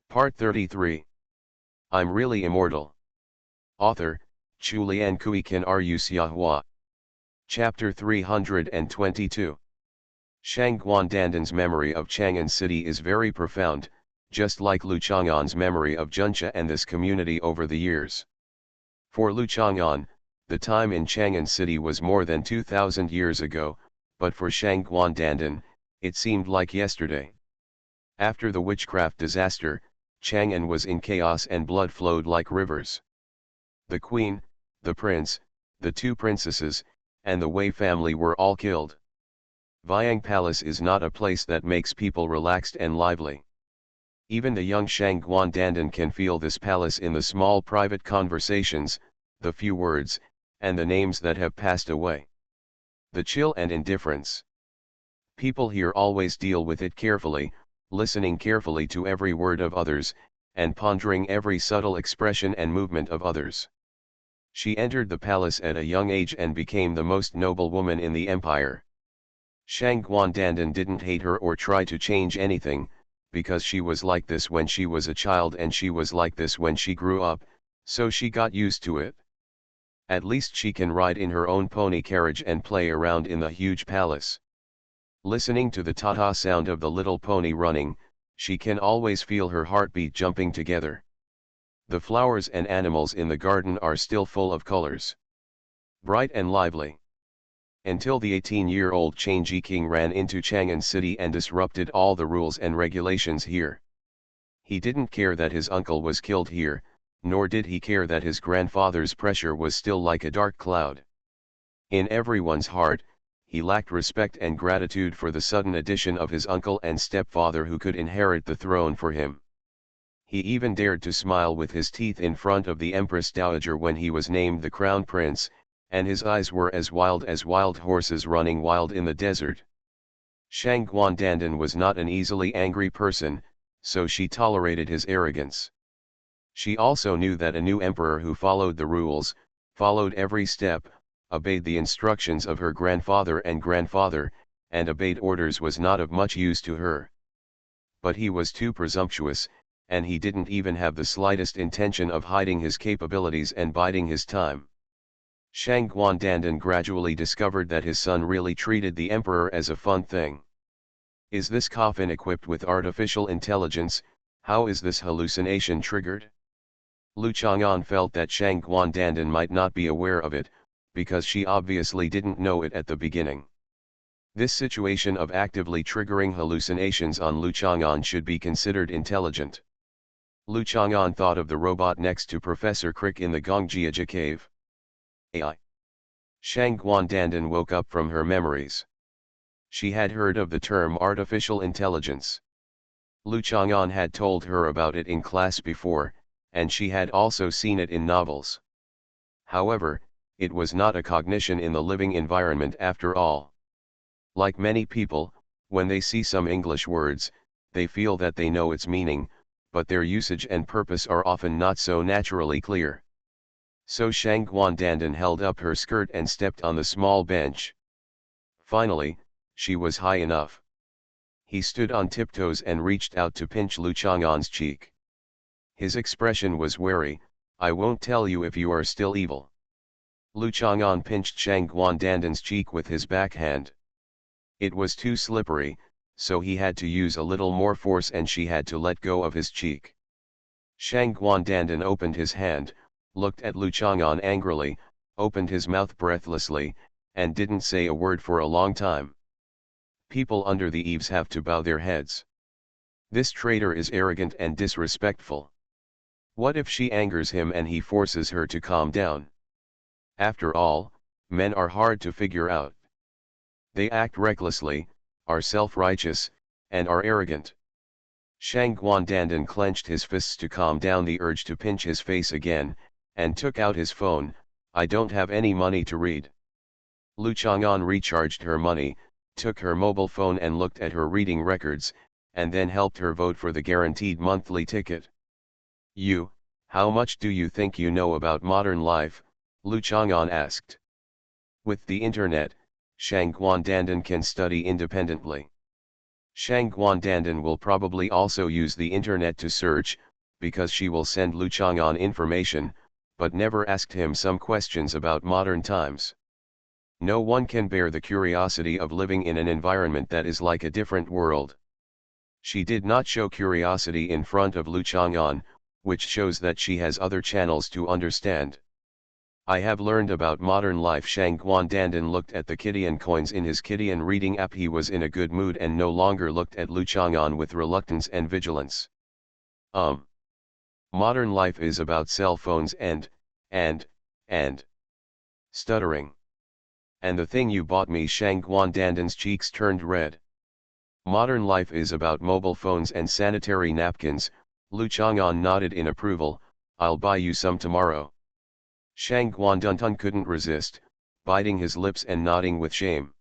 Part 33. I'm Really Immortal. Author, Chulian Kuikan Rusiahua. Chapter 322. Shangguandandan's memory of Chang'an City is very profound, just like Lu Chang'an's memory of Juncha and this community over the years. For Lu Chang'an, the time in Chang'an City was more than 2,000 years ago, but for Shangguandandan, it seemed like yesterday. After the witchcraft disaster, Chang'an was in chaos and blood flowed like rivers. The queen, the prince, the two princesses, and the Wei family were all killed. Viang Palace is not a place that makes people relaxed and lively. Even the young Shangguandandan can feel this palace in the small private conversations, the few words, and the names that have passed away. The chill and indifference. People here always deal with it carefully, listening carefully to every word of others, and pondering every subtle expression and movement of others. She entered the palace at a young age and became the most noble woman in the empire. Shangguandandan didn't hate her or try to change anything, because she was like this when she was a child and she was like this when she grew up, so she got used to it. At least she can ride in her own pony carriage and play around in the huge palace. Listening to the ta-ta sound of the little pony running, she can always feel her heartbeat jumping together. The flowers and animals in the garden are still full of colors. Bright and lively. Until the 18-year-old Chang King ran into Chang'an City and disrupted all the rules and regulations here. He didn't care that his uncle was killed here, nor did he care that his grandfather's pressure was still like a dark cloud. In everyone's heart, he lacked respect and gratitude for the sudden addition of his uncle and stepfather who could inherit the throne for him. He even dared to smile with his teeth in front of the Empress Dowager when he was named the Crown Prince, and his eyes were as wild horses running wild in the desert. Shangguandandan was not an easily angry person, so she tolerated his arrogance. She also knew that a new emperor who followed the rules, followed every step, obeyed the instructions of her grandfather and obeyed orders was not of much use to her. But he was too presumptuous, and he didn't even have the slightest intention of hiding his capabilities and biding his time. Shangguandandan gradually discovered that his son really treated the emperor as a fun thing. Is this coffin equipped with artificial intelligence? How is this hallucination triggered? Lu Chang'an felt that Shangguandandan might not be aware of it, because she obviously didn't know it at the beginning. This situation of actively triggering hallucinations on Lu Chang'an should be considered intelligent. Lu Chang'an thought of the robot next to Professor Crick in the Gongjiaja cave. AI. Shangguandandan woke up from her memories. She had heard of the term artificial intelligence. Lu Chang'an had told her about it in class before, and she had also seen it in novels. However, it was not a cognition in the living environment after all. Like many people, when they see some English words, they feel that they know its meaning, but their usage and purpose are often not so naturally clear. So Shangguandandan held up her skirt and stepped on the small bench. Finally, she was high enough. He stood on tiptoes and reached out to pinch Lu Chang'an's cheek. His expression was wary. I won't tell you if you are still evil. Lu Chang'an pinched Shangguandandan's cheek with his backhand. It was too slippery, so he had to use a little more force and she had to let go of his cheek. Shangguandandan opened his hand, looked at Lu Chang'an angrily, opened his mouth breathlessly, and didn't say a word for a long time. People under the eaves have to bow their heads. This traitor is arrogant and disrespectful. What if she angers him and he forces her to calm down? After all, men are hard to figure out. They act recklessly, are self-righteous, and are arrogant. Shangguandandan clenched his fists to calm down the urge to pinch his face again, and took out his phone. I don't have any money to read. Lu Chang'an recharged her money, took her mobile phone and looked at her reading records, and then helped her vote for the guaranteed monthly ticket. How much do you think you know about modern life? Lu Chang'an asked. With the internet, Shangguandandan can study independently. Shang Guandandan will probably also use the internet to search, because she will send Lu Chang'an information, but never asked him some questions about modern times. No one can bear the curiosity of living in an environment that is like a different world. She did not show curiosity in front of Lu Chang'an, which shows that she has other channels to understand. I have learned about modern life. Shang Guandandan looked at the Kidian coins in his Kidian reading app. He was in a good mood and no longer looked at Lu Chang'an with reluctance and vigilance. Modern life is about cell phones and stuttering. And the thing you bought me. Shang Guandandan's cheeks turned red. Modern life is about mobile phones and sanitary napkins. Lu Chang'an nodded in approval. I'll buy you some tomorrow. Shang Guandandan couldn't resist, biting his lips and nodding with shame.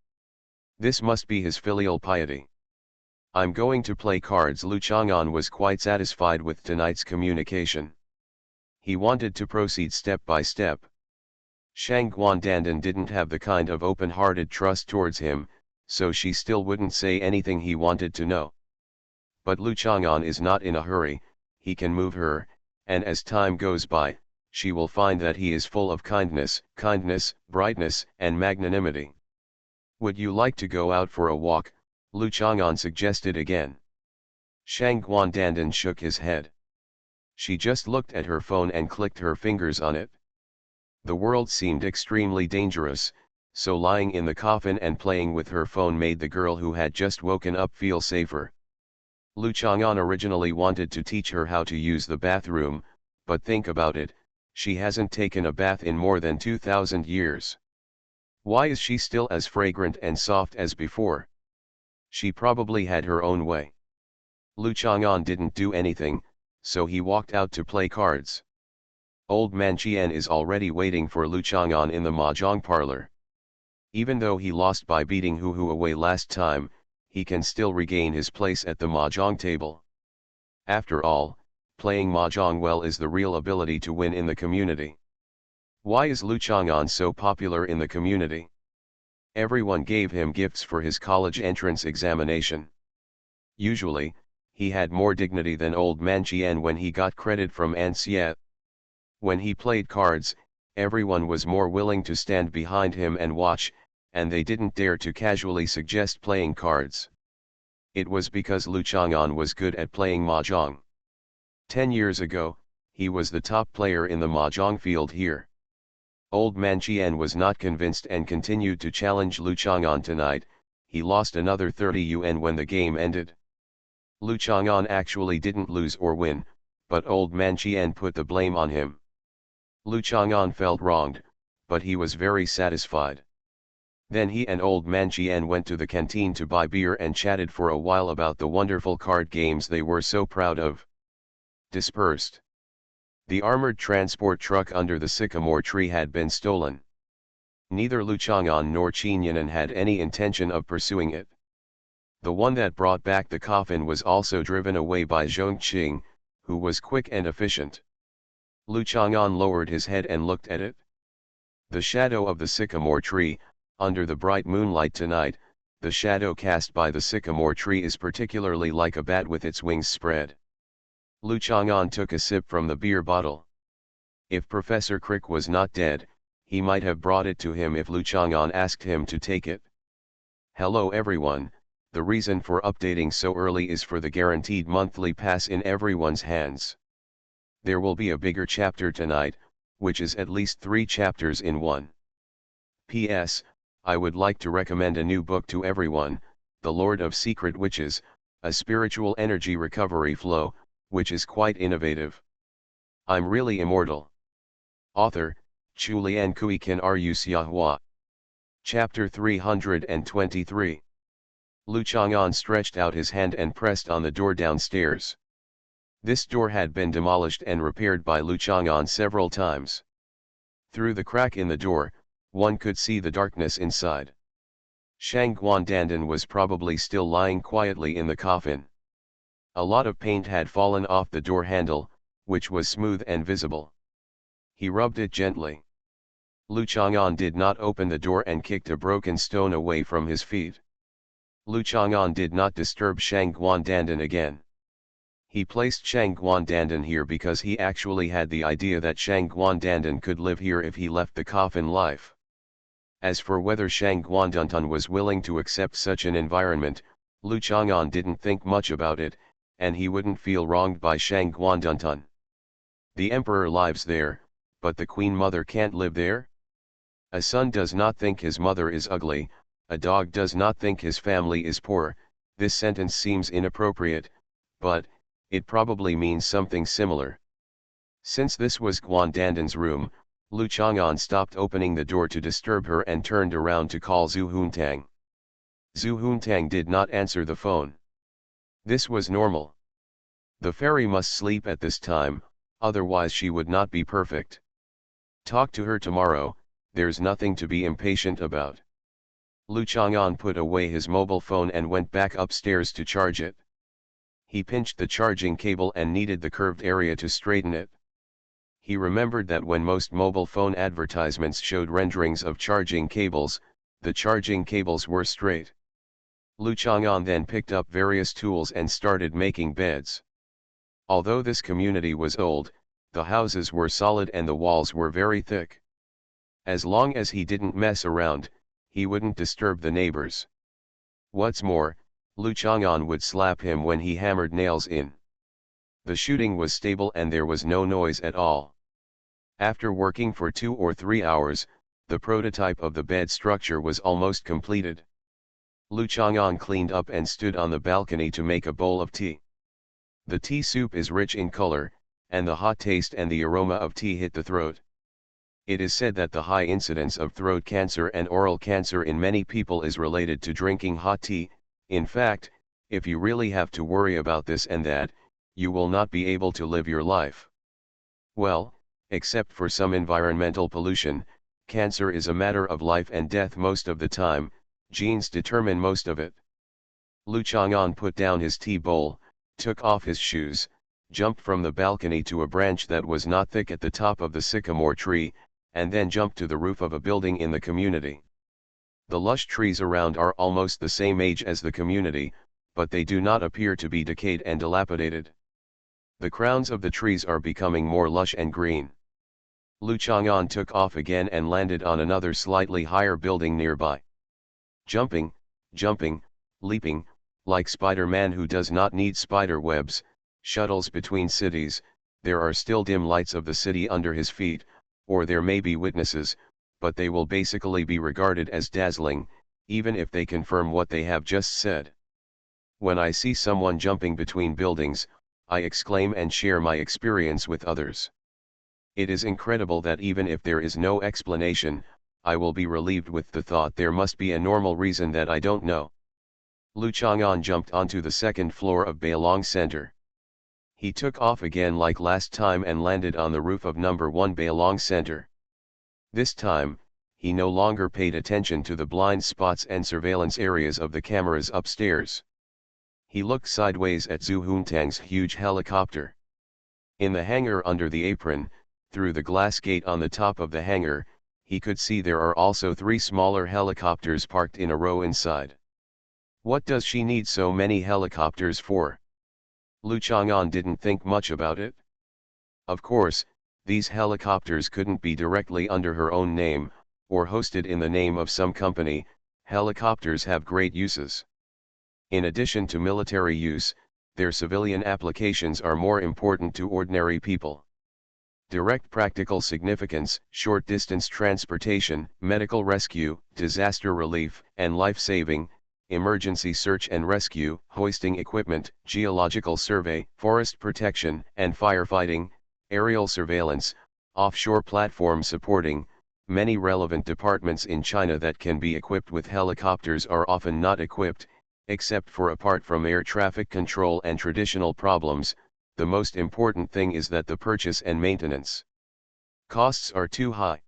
This must be his filial piety. I'm going to play cards. Lu Chang'an was quite satisfied with tonight's communication. He wanted to proceed step by step. Shang Guandandan didn't have the kind of open-hearted trust towards him, so she still wouldn't say anything he wanted to know. But Lu Chang'an is not in a hurry, he can move her, and as time goes by, she will find that he is full of kindness, brightness, and magnanimity. Would you like to go out for a walk? Lu Chang'an suggested again. Shang Guandandan shook his head. She just looked at her phone and clicked her fingers on it. The world seemed extremely dangerous, so lying in the coffin and playing with her phone made the girl who had just woken up feel safer. Lu Chang'an originally wanted to teach her how to use the bathroom, but think about it, she hasn't taken a bath in more than 2,000 years. Why is she still as fragrant and soft as before? She probably had her own way. Lu Chang'an didn't do anything, so he walked out to play cards. Old Man Qian is already waiting for Lu Chang'an in the mahjong parlor. Even though he lost by beating Hu Hu away last time, he can still regain his place at the mahjong table. After all, playing mahjong well is the real ability to win in the community. Why is Lu Chang'an so popular in the community? Everyone gave him gifts for his college entrance examination. Usually, he had more dignity than Old Man Qian when he got credit from An Xie. When he played cards, everyone was more willing to stand behind him and watch, and they didn't dare to casually suggest playing cards. It was because Lu Chang'an was good at playing mahjong. 10 years ago, he was the top player in the mahjong field here. Old Man Qian was not convinced and continued to challenge Lu Chang'an tonight. He lost another 30 yuan when the game ended. Lu Chang'an actually didn't lose or win, but Old Man Qian put the blame on him. Lu Chang'an felt wronged, but he was very satisfied. Then he and Old Man Qian went to the canteen to buy beer and chatted for a while about the wonderful card games they were so proud of. Dispersed. The armored transport truck under the sycamore tree had been stolen. Neither Lu Chang'an nor Qin Yanan had any intention of pursuing it. The one that brought back the coffin was also driven away by Zhong Qing, who was quick and efficient. Lu Chang'an lowered his head and looked at it. The shadow of the sycamore tree, under the bright moonlight tonight, the shadow cast by the sycamore tree is particularly like a bat with its wings spread. Lu Chang'an took a sip from the beer bottle. If Professor Crick was not dead, he might have brought it to him if Lu Chang'an asked him to take it. Hello everyone, the reason for updating so early is for the guaranteed monthly pass in everyone's hands. There will be a bigger chapter tonight, which is at least 3 chapters in one. P.S. I would like to recommend a new book to everyone, The Lord of Secret Witches, a spiritual energy recovery flow, which is quite innovative. I'm really immortal. Author, Chulian Kuikin Ru Xiahua. Chapter 323. Lu Chang'an stretched out his hand and pressed on the door downstairs. This door had been demolished and repaired by Lu Chang'an several times. Through the crack in the door, one could see the darkness inside. Shang Guandandan was probably still lying quietly in the coffin. A lot of paint had fallen off the door handle, which was smooth and visible. He rubbed it gently. Lu Chang'an did not open the door and kicked a broken stone away from his feet. Lu Chang'an did not disturb Shang Guandandan again. He placed Shang Guandandan here because he actually had the idea that Shang Guandandan could live here if he left the coffin life. As for whether Shang Guandandan was willing to accept such an environment, Lu Chang'an didn't think much about it, and he wouldn't feel wronged by Shang Guandandan. The emperor lives there, but the queen mother can't live there? A son does not think his mother is ugly, a dog does not think his family is poor. This sentence seems inappropriate, but it probably means something similar. Since this was Guandandan's room, Lu Chang'an stopped opening the door to disturb her and turned around to call Zhu Huntang. Zhu Huntang did not answer the phone. This was normal. The fairy must sleep at this time, otherwise she would not be perfect. Talk to her tomorrow, there's nothing to be impatient about. Lu Chang'an put away his mobile phone and went back upstairs to charge it. He pinched the charging cable and kneaded the curved area to straighten it. He remembered that when most mobile phone advertisements showed renderings of charging cables, the charging cables were straight. Lu Chang'an then picked up various tools and started making beds. Although this community was old, the houses were solid and the walls were very thick. As long as he didn't mess around, he wouldn't disturb the neighbors. What's more, Lu Chang'an would slap him when he hammered nails in. The shooting was stable and there was no noise at all. After working for 2 or 3 hours, the prototype of the bed structure was almost completed. Lu Chang'an cleaned up and stood on the balcony to make a bowl of tea. The tea soup is rich in color, and the hot taste and the aroma of tea hit the throat. It is said that the high incidence of throat cancer and oral cancer in many people is related to drinking hot tea. In fact, if you really have to worry about this and that, you will not be able to live your life. Well, except for some environmental pollution, cancer is a matter of life and death most of the time, genes determine most of it. Lu Chang'an put down his tea bowl, took off his shoes, jumped from the balcony to a branch that was not thick at the top of the sycamore tree, and then jumped to the roof of a building in the community. The lush trees around are almost the same age as the community, but they do not appear to be decayed and dilapidated. The crowns of the trees are becoming more lush and green. Lu Chang'an took off again and landed on another slightly higher building nearby. Jumping, leaping, like Spider-Man who does not need spider webs, shuttles between cities, there are still dim lights of the city under his feet, or there may be witnesses, but they will basically be regarded as dazzling, even if they confirm what they have just said. When I see someone jumping between buildings, I exclaim and share my experience with others. It is incredible that even if there is no explanation, I will be relieved with the thought there must be a normal reason that I don't know. Lu Chang'an jumped onto the second floor of Bailong Center. He took off again like last time and landed on the roof of number 1 Bailong Center. This time, he no longer paid attention to the blind spots and surveillance areas of the cameras upstairs. He looked sideways at Zhu Huntang's huge helicopter. In the hangar under the apron, through the glass gate on the top of the hangar, he could see there are also 3 smaller helicopters parked in a row inside. What does she need so many helicopters for? Lu Chang'an didn't think much about it. Of course, these helicopters couldn't be directly under her own name, or hosted in the name of some company. Helicopters have great uses. In addition to military use, their civilian applications are more important to ordinary people. Direct practical significance: short-distance transportation, medical rescue, disaster relief, and life-saving, emergency search and rescue, hoisting equipment, geological survey, forest protection and firefighting, aerial surveillance, offshore platform supporting. Many relevant departments in China that can be equipped with helicopters are often not equipped, except for apart from air traffic control and traditional problems. The most important thing is that the purchase and maintenance costs are too high.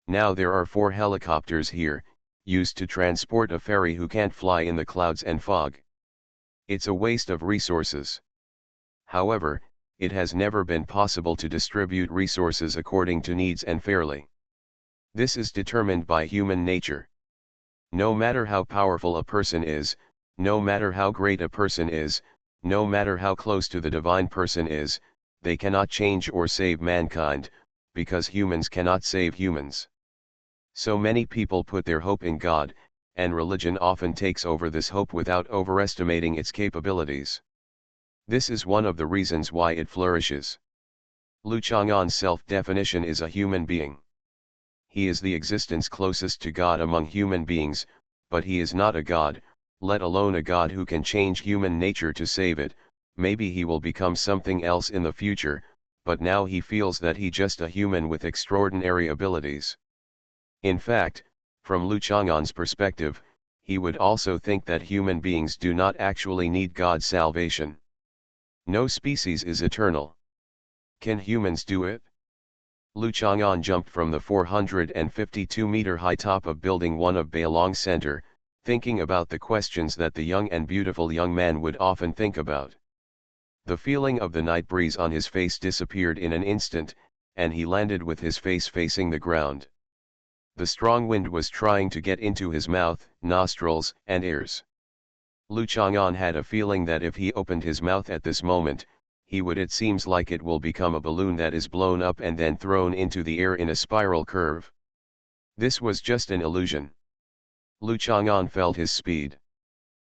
Now there are 4 helicopters here, used to transport a ferry who can't fly in the clouds and fog. It's a waste of resources. However, it has never been possible to distribute resources according to needs and fairly. This is determined by human nature. No matter how powerful a person is, No matter how great a person is, no matter how close to the divine person is, they cannot change or save mankind, because humans cannot save humans. So many people put their hope in God, and religion often takes over this hope without overestimating its capabilities. This is one of the reasons why it flourishes. Lu Chang'an's self-definition is a human being. He is the existence closest to God among human beings, but he is not a god, let alone a god who can change human nature to save it. Maybe he will become something else in the future, but now he feels that he just a human with extraordinary abilities. In fact, from Lu Chang'an's perspective, he would also think that human beings do not actually need God's salvation. No species is eternal. Can humans do it? Lu Chang'an jumped from the 452-meter high top of Building 1 of Bailong Center, thinking about the questions that the young and beautiful young man would often think about. The feeling of the night breeze on his face disappeared in an instant, and he landed with his face facing the ground. The strong wind was trying to get into his mouth, nostrils, and ears. Lu Chang'an had a feeling that if he opened his mouth at this moment, it seems like it will become a balloon that is blown up and then thrown into the air in a spiral curve. This was just an illusion. Lu Chang'an felt his speed.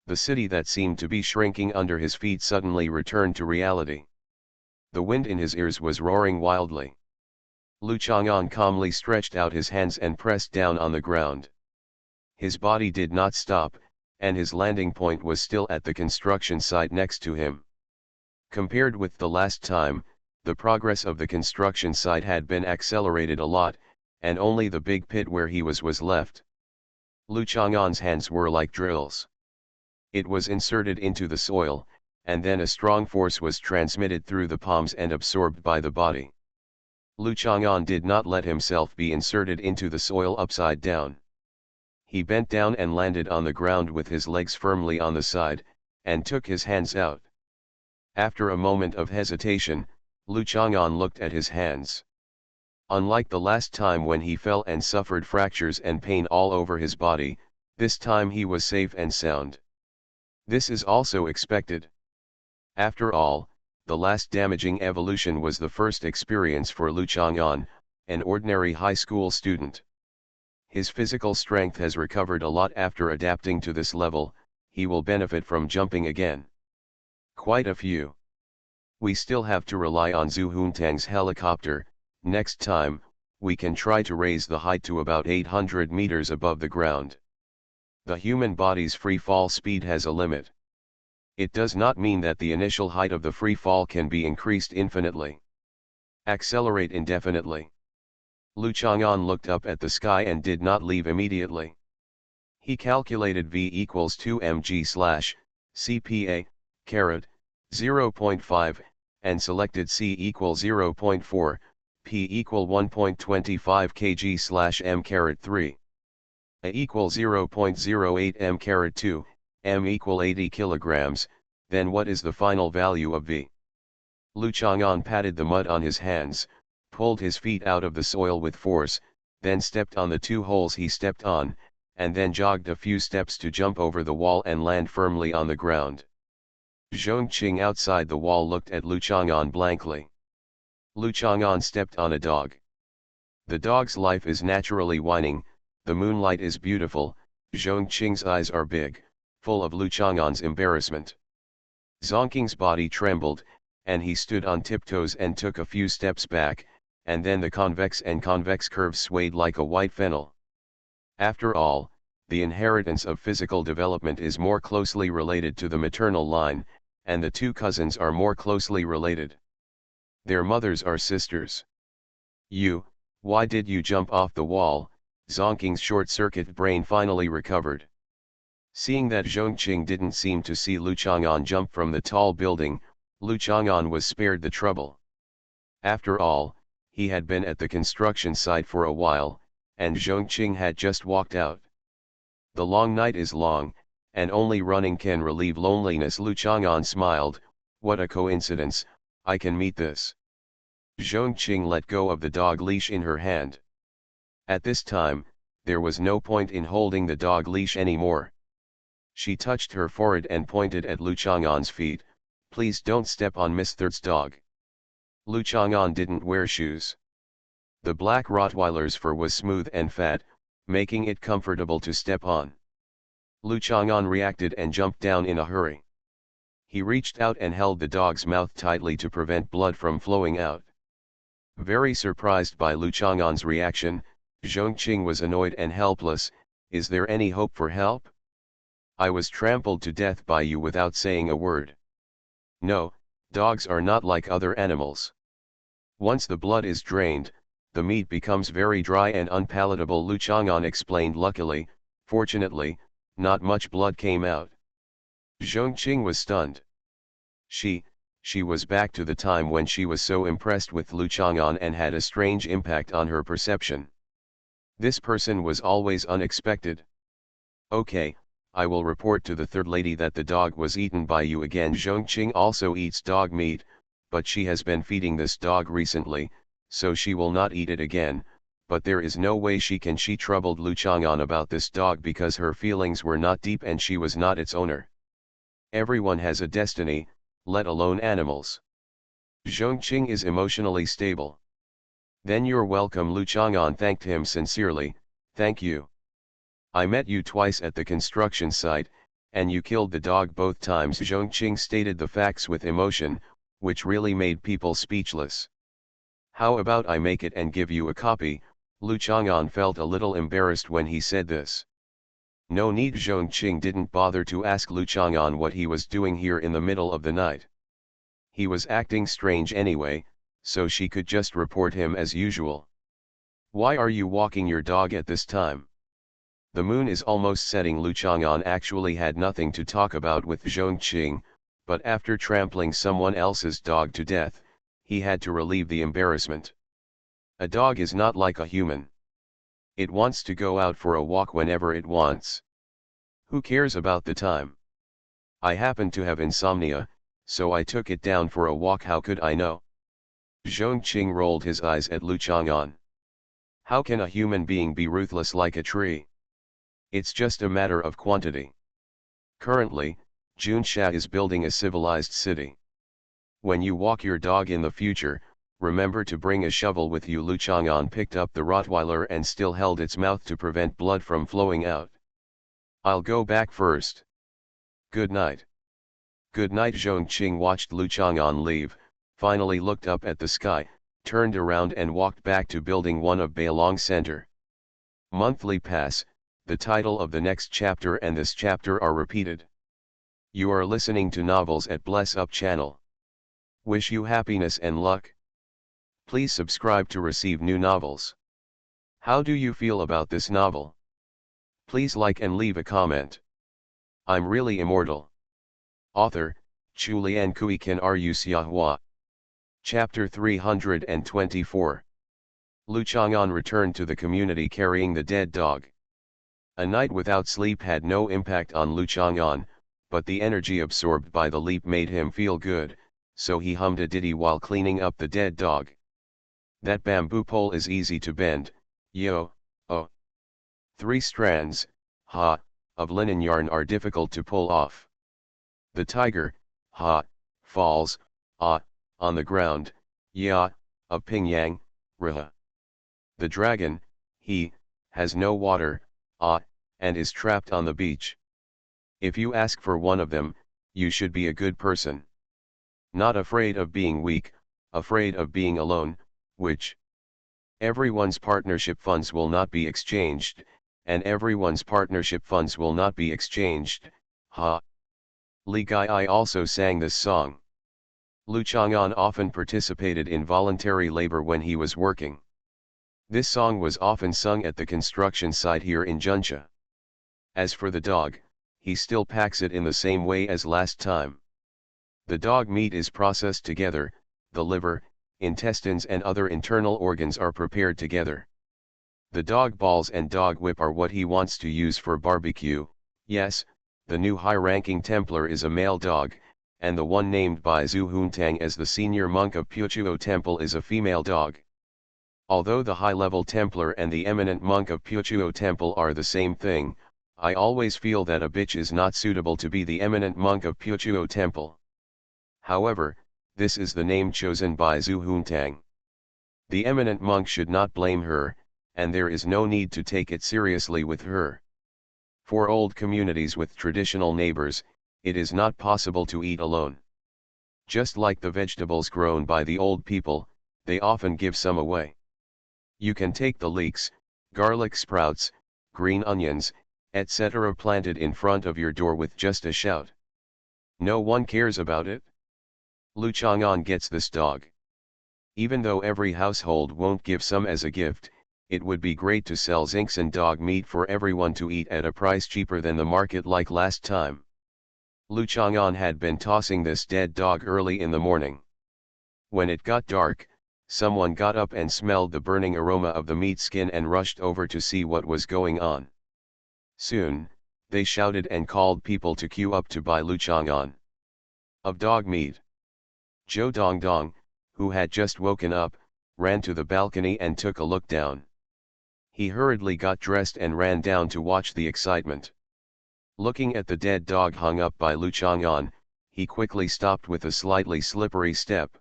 The city that seemed to be shrinking under his feet suddenly returned to reality. The wind in his ears was roaring wildly. Lu Chang'an calmly stretched out his hands and pressed down on the ground. His body did not stop, and his landing point was still at the construction site next to him. Compared with the last time, the progress of the construction site had been accelerated a lot, and only the big pit where he was left. Lu Chang'an's hands were like drills. It was inserted into the soil, and then a strong force was transmitted through the palms and absorbed by the body. Lu Chang'an did not let himself be inserted into the soil upside down. He bent down and landed on the ground with his legs firmly on the side, and took his hands out. After a moment of hesitation, Lu Chang'an looked at his hands. Unlike the last time when he fell and suffered fractures and pain all over his body, this time he was safe and sound. This is also expected. After all, the last damaging evolution was the first experience for Lu Chang'an, an ordinary high school student. His physical strength has recovered a lot after adapting to this level. He will benefit from jumping again. Quite a few. We still have to rely on Zhu Huntang's helicopter. Next time, we can try to raise the height to about 800 meters above the ground. The human body's free fall speed has a limit. It does not mean that the initial height of the free fall can be increased infinitely. Accelerate indefinitely. Lu Chang'an looked up at the sky and did not leave immediately. He calculated V equals 2 mg/CPA, 0.5, and selected C equals 0.4, P equal 1.25 kg/m3. A equals 0.08 m2, m equal 80 kilograms, then what is the final value of V? Lu Chang'an patted the mud on his hands, pulled his feet out of the soil with force, then stepped on the 2 holes he stepped on, and then jogged a few steps to jump over the wall and land firmly on the ground. Zhongqing outside the wall looked at Lu Chang'an blankly. Lu Chang'an stepped on a dog. The dog's life is naturally whining. The moonlight is beautiful. Zhongqing's eyes are big, full of Lu Chang'an's embarrassment. Zhongqing's body trembled, and he stood on tiptoes and took a few steps back, and then the convex and convex curves swayed like a white fennel. After all, the inheritance of physical development is more closely related to the maternal line, and the 2 cousins are more closely related. Their mothers are sisters. Why did you jump off the wall? Zhongqing's short-circuit brain finally recovered. Seeing that Zhongqing didn't seem to see Lu Chang'an jump from the tall building, Lu Chang'an was spared the trouble. After all, he had been at the construction site for a while, and Zhongqing had just walked out. The long night is long, and only running can relieve loneliness. Lu Chang'an smiled. What a coincidence, I can meet this. Zhongqing let go of the dog leash in her hand. At this time, there was no point in holding the dog leash anymore. She touched her forehead and pointed at Lu Chang'an's feet. "Please don't step on Miss Third's dog." Lu Chang'an didn't wear shoes. The black Rottweiler's fur was smooth and fat, making it comfortable to step on. Lu Chang'an reacted and jumped down in a hurry. He reached out and held the dog's mouth tightly to prevent blood from flowing out. Very surprised by Lu Chang'an's reaction, Zhongqing was annoyed and helpless. "Is there any hope for help? I was trampled to death by you without saying a word." "No, dogs are not like other animals. Once the blood is drained, the meat becomes very dry and unpalatable," Lu Chang'an explained. "Luckily, fortunately, not much blood came out." Zhongqing was stunned. She was back to the time when she was so impressed with Lu Chang'an and had a strange impact on her perception. This person was always unexpected. "Okay, I will report to the third lady that the dog was eaten by you again." Zhongqing also eats dog meat, but she has been feeding this dog recently, so she will not eat it again, but there is no way she can. She troubled Lu Chang'an about this dog because her feelings were not deep and she was not its owner. Everyone has a destiny, let alone animals. Zhongqing is emotionally stable. "Then you're welcome." Lu Chang'an thanked him sincerely. "Thank you. I met you twice at the construction site, and you killed the dog both times." Zhongqing stated the facts with emotion, which really made people speechless. "How about I make it and give you a copy?" Lu Chang'an felt a little embarrassed when he said this. No need. Zhongqing didn't bother to ask Lu Chang'an what he was doing here in the middle of the night. He was acting strange anyway, so she could just report him as usual. "Why are you walking your dog at this time? The moon is almost setting." Lu Chang'an actually had nothing to talk about with Zhongqing, but after trampling someone else's dog to death, he had to relieve the embarrassment. A dog is not like a human. It wants to go out for a walk whenever it wants. Who cares about the time? I happen to have insomnia, so I took it down for a walk. How could I know? Zhongqing rolled his eyes at Lu Chang'an. How can a human being be ruthless like a tree? It's just a matter of quantity. Currently, Junsha is building a civilized city. When you walk your dog in the future, remember to bring a shovel with you. Lu Chang'an picked up the Rottweiler and still held its mouth to prevent blood from flowing out. "I'll go back first. Good night." "Good night." Zhongqing watched Lu Chang'an leave, finally looked up at the sky, turned around and walked back to Building 1 of Bailong Center. Monthly pass, the title of the next chapter and this chapter are repeated. You are listening to Novels at Bless Up channel. Wish you happiness and luck. Please subscribe to receive new novels. How do you feel about this novel? Please like and leave a comment. I'm really immortal. Author, Chulian Kui Kan Ru Xiahua. Chapter 324. Lu Chang'an returned to the community carrying the dead dog. A night without sleep had no impact on Lu Chang'an, but the energy absorbed by the leap made him feel good, so he hummed a ditty while cleaning up the dead dog. That bamboo pole is easy to bend, yo, oh. 3 strands, ha, of linen yarn are difficult to pull off. The tiger, ha, falls, on the ground, ya, of Pingyang, riha. The dragon, he, has no water, and is trapped on the beach. If you ask for one of them, you should be a good person. Not afraid of being weak, afraid of being alone, which everyone's partnership funds will not be exchanged, and everyone's partnership funds will not be exchanged, ha. Li Gai also sang this song. Lu Chang'an often participated in voluntary labor when he was working. This song was often sung at the construction site here in Junsha. As for the dog, he still packs it in the same way as last time. The dog meat is processed together, the liver, intestines and other internal organs are prepared together. The dog balls and dog whip are what he wants to use for barbecue. Yes, the new high-ranking Templar is a male dog, and the one named by Zhu Huntang as the senior monk of Puchuo Temple is a female dog. Although the high-level Templar and the eminent monk of Puchuo Temple are the same thing, I always feel that a bitch is not suitable to be the eminent monk of Puchuo Temple. However, this is the name chosen by Zhu Huntang. The eminent monk should not blame her, and there is no need to take it seriously with her. For old communities with traditional neighbors, it is not possible to eat alone. Just like the vegetables grown by the old people, they often give some away. You can take the leeks, garlic sprouts, green onions, etc. planted in front of your door with just a shout. No one cares about it. Lu Chang'an gets this dog. Even though every household won't give some as a gift, it would be great to sell Xingxin dog meat for everyone to eat at a price cheaper than the market like last time. Lu Chang'an had been tossing this dead dog early in the morning. When it got dark, someone got up and smelled the burning aroma of the meat skin and rushed over to see what was going on. Soon, they shouted and called people to queue up to buy Lu Chang'an of dog meat. Zhou Dongdong, who had just woken up, ran to the balcony and took a look down. He hurriedly got dressed and ran down to watch the excitement. Looking at the dead dog hung up by Lu Chang'an, he quickly stopped with a slightly slippery step.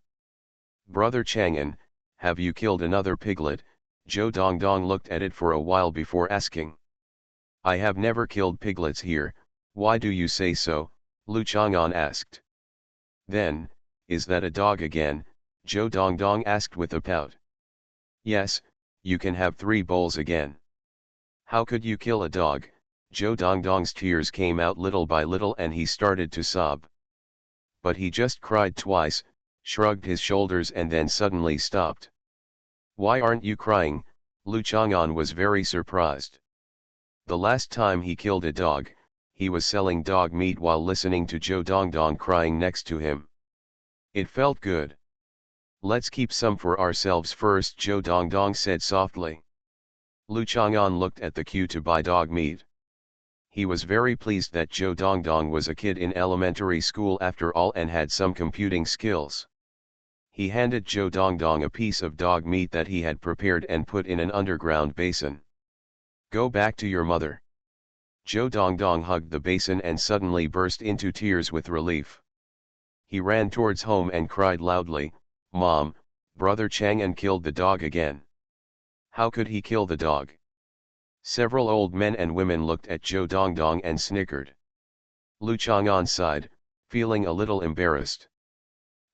"Brother Chang'an, have you killed another piglet?" Zhou Dongdong looked at it for a while before asking. "I have never killed piglets here, why do you say so?" Lu Chang'an asked. Then, "Is that a dog again?" Zhou Dongdong asked with a pout. "Yes, you can have 3 bowls again." "How could you kill a dog?" Zhou Dongdong's tears came out little by little and he started to sob. But he just cried twice, shrugged his shoulders and then suddenly stopped. "Why aren't you crying?" Lu Chang'an was very surprised. The last time he killed a dog, he was selling dog meat while listening to Zhou Dongdong crying next to him. It felt good. "Let's keep some for ourselves first," Zhou Dongdong said softly. Lu Chang'an looked at the queue to buy dog meat. He was very pleased that Zhou Dongdong was a kid in elementary school after all and had some computing skills. He handed Zhou Dongdong a piece of dog meat that he had prepared and put in an underground basin. "Go back to your mother." Zhou Dongdong hugged the basin and suddenly burst into tears with relief. He ran towards home and cried loudly, "Mom, Brother Chang'an killed the dog again." "How could he kill the dog?" Several old men and women looked at Zhou Dongdong and snickered. Lu Chang'an sighed, feeling a little embarrassed.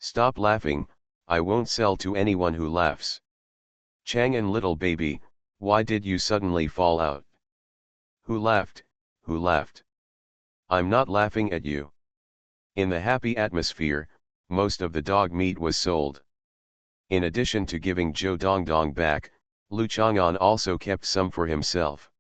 "Stop laughing, I won't sell to anyone who laughs." "Chang'an little baby, why did you suddenly fall out?" "Who laughed, who laughed?" "I'm not laughing at you." In the happy atmosphere, most of the dog meat was sold. In addition to giving Zhou Dongdong back, Lu Chang'an also kept some for himself.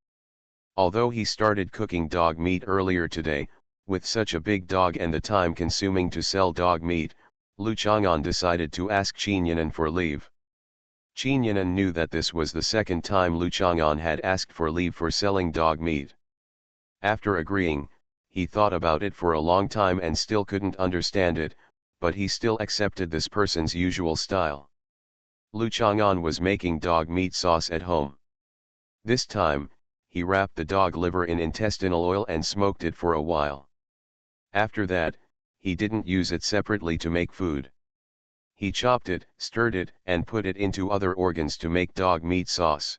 Although he started cooking dog meat earlier today, with such a big dog and the time consuming to sell dog meat, Lu Chang'an decided to ask Qin Yinan for leave. Qin Yinan knew that this was the second time Lu Chang'an had asked for leave for selling dog meat. After agreeing, he thought about it for a long time and still couldn't understand it, but he still accepted this person's usual style. Lu Chang'an was making dog meat sauce at home. This time, he wrapped the dog liver in intestinal oil and smoked it for a while. After that, he didn't use it separately to make food. He chopped it, stirred it, and put it into other organs to make dog meat sauce.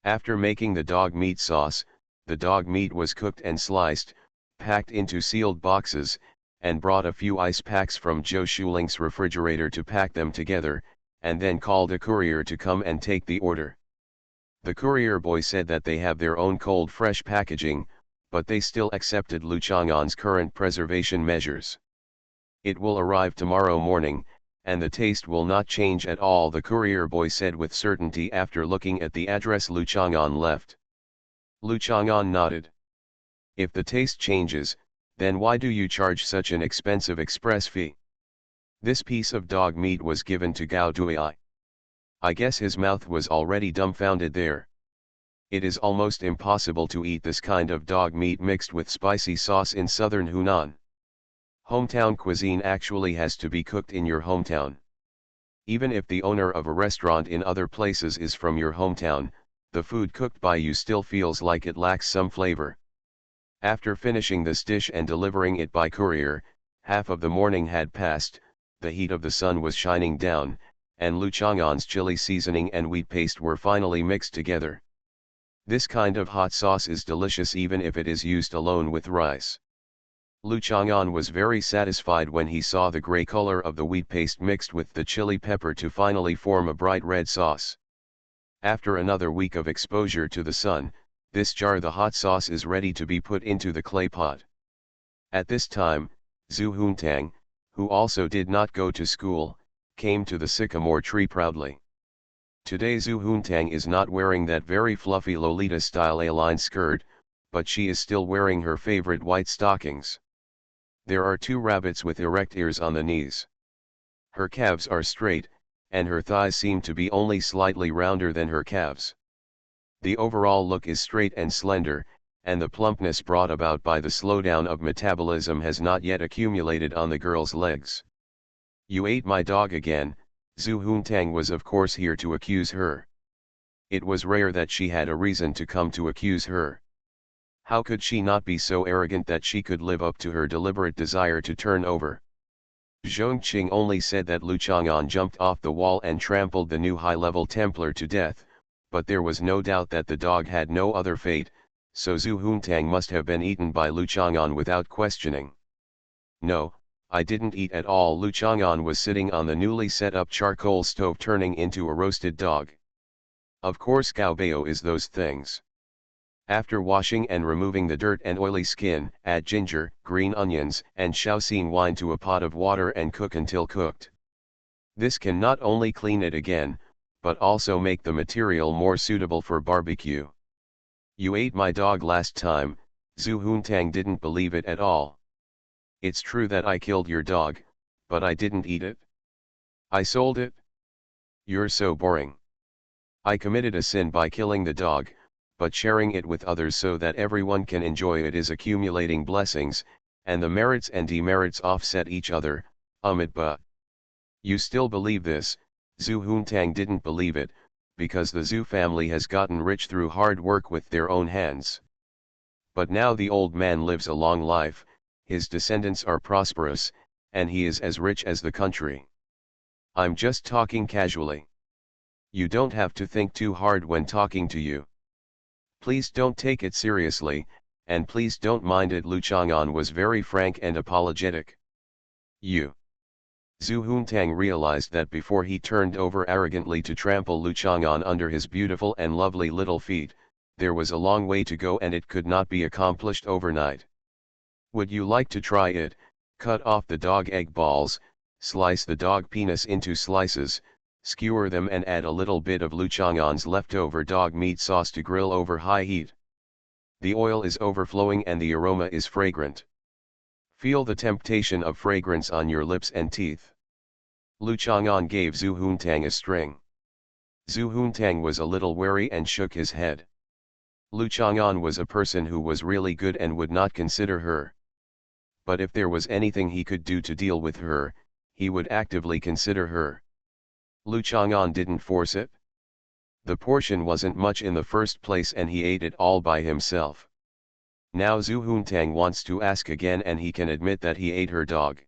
After making the dog meat sauce, the dog meat was cooked and sliced, packed into sealed boxes, and brought a few ice packs from Zhou Shuling's refrigerator to pack them together, and then called a courier to come and take the order. The courier boy said that they have their own cold fresh packaging, but they still accepted Lu Chang'an's current preservation measures. "It will arrive tomorrow morning, and the taste will not change at all," the courier boy said with certainty after looking at the address Lu Chang'an left. Lu Chang'an nodded. "If the taste changes, then why do you charge such an expensive express fee?" This piece of dog meat was given to Gao Duai. I guess his mouth was already dumbfounded there. It is almost impossible to eat this kind of dog meat mixed with spicy sauce in southern Hunan. Hometown cuisine actually has to be cooked in your hometown. Even if the owner of a restaurant in other places is from your hometown, the food cooked by you still feels like it lacks some flavor. After finishing this dish and delivering it by courier, half of the morning had passed, the heat of the sun was shining down, and Lu Chang'an's chili seasoning and wheat paste were finally mixed together. This kind of hot sauce is delicious even if it is used alone with rice. Lu Chang'an was very satisfied when he saw the gray color of the wheat paste mixed with the chili pepper to finally form a bright red sauce. After another week of exposure to the sun, this jar the hot sauce is ready to be put into the clay pot. At this time, Zhu Huntang, who also did not go to school, came to the sycamore tree proudly. Today Zhu Huntang is not wearing that very fluffy Lolita-style A-line skirt, but she is still wearing her favorite white stockings. There are two rabbits with erect ears on the knees. Her calves are straight, and her thighs seem to be only slightly rounder than her calves. The overall look is straight and slender, and the plumpness brought about by the slowdown of metabolism has not yet accumulated on the girl's legs. "You ate my dog again," Zhu Huntang was of course here to accuse her. It was rare that she had a reason to come to accuse her. How could she not be so arrogant that she could live up to her deliberate desire to turn over? Zhongqing only said that Lu Chang'an jumped off the wall and trampled the new high-level Templar to death, but there was no doubt that the dog had no other fate, so Zhu Huntang must have been eaten by Lu Chang'an without questioning. "No, I didn't eat at all." Lu Chang'an was sitting on the newly set up charcoal stove turning into a roasted dog. Of course Gao Bao is those things. After washing and removing the dirt and oily skin, add ginger, green onions, and Shaoxing wine to a pot of water and cook until cooked. This can not only clean it again, but also make the material more suitable for barbecue. "You ate my dog last time," Zhu Huntang didn't believe it at all. "It's true that I killed your dog, but I didn't eat it. I sold it." "You're so boring." "I committed a sin by killing the dog, but sharing it with others so that everyone can enjoy it is accumulating blessings, and the merits and demerits offset each other, but." "You still believe this?" Zhu Huntang didn't believe it, because the Zhu family has gotten rich through hard work with their own hands. But now the old man lives a long life, his descendants are prosperous, and he is as rich as the country. "I'm just talking casually. You don't have to think too hard when talking to you. Please don't take it seriously, and please don't mind it." Lu Chang'an was very frank and apologetic. "You." Zhu Huntang realized that before he turned over arrogantly to trample Lu Chang'an under his beautiful and lovely little feet, there was a long way to go and it could not be accomplished overnight. "Would you like to try it? Cut off the dog egg balls, slice the dog penis into slices, skewer them and add a little bit of Lu Chang'an's leftover dog meat sauce to grill over high heat. The oil is overflowing and the aroma is fragrant. Feel the temptation of fragrance on your lips and teeth." Lu Chang'an gave Zhu Huntang a string. Zhu Huntang was a little wary and shook his head. Lu Chang'an was a person who was really good and would not consider her. But if there was anything he could do to deal with her, he would actively consider her. Lu Chang'an didn't force it. The portion wasn't much in the first place and he ate it all by himself. Now Zhu Huntang wants to ask again and he can admit that he ate her dog.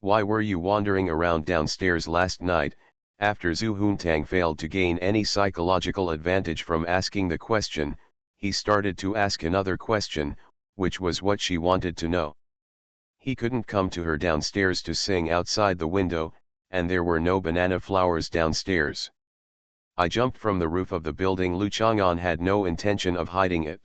"Why were you wandering around downstairs last night?" After Zhu Huntang failed to gain any psychological advantage from asking the question, he started to ask another question, which was what she wanted to know. He couldn't come to her downstairs to sing outside the window, and there were no banana flowers downstairs. "I jumped from the roof of the building." Lu Chang'an had no intention of hiding it.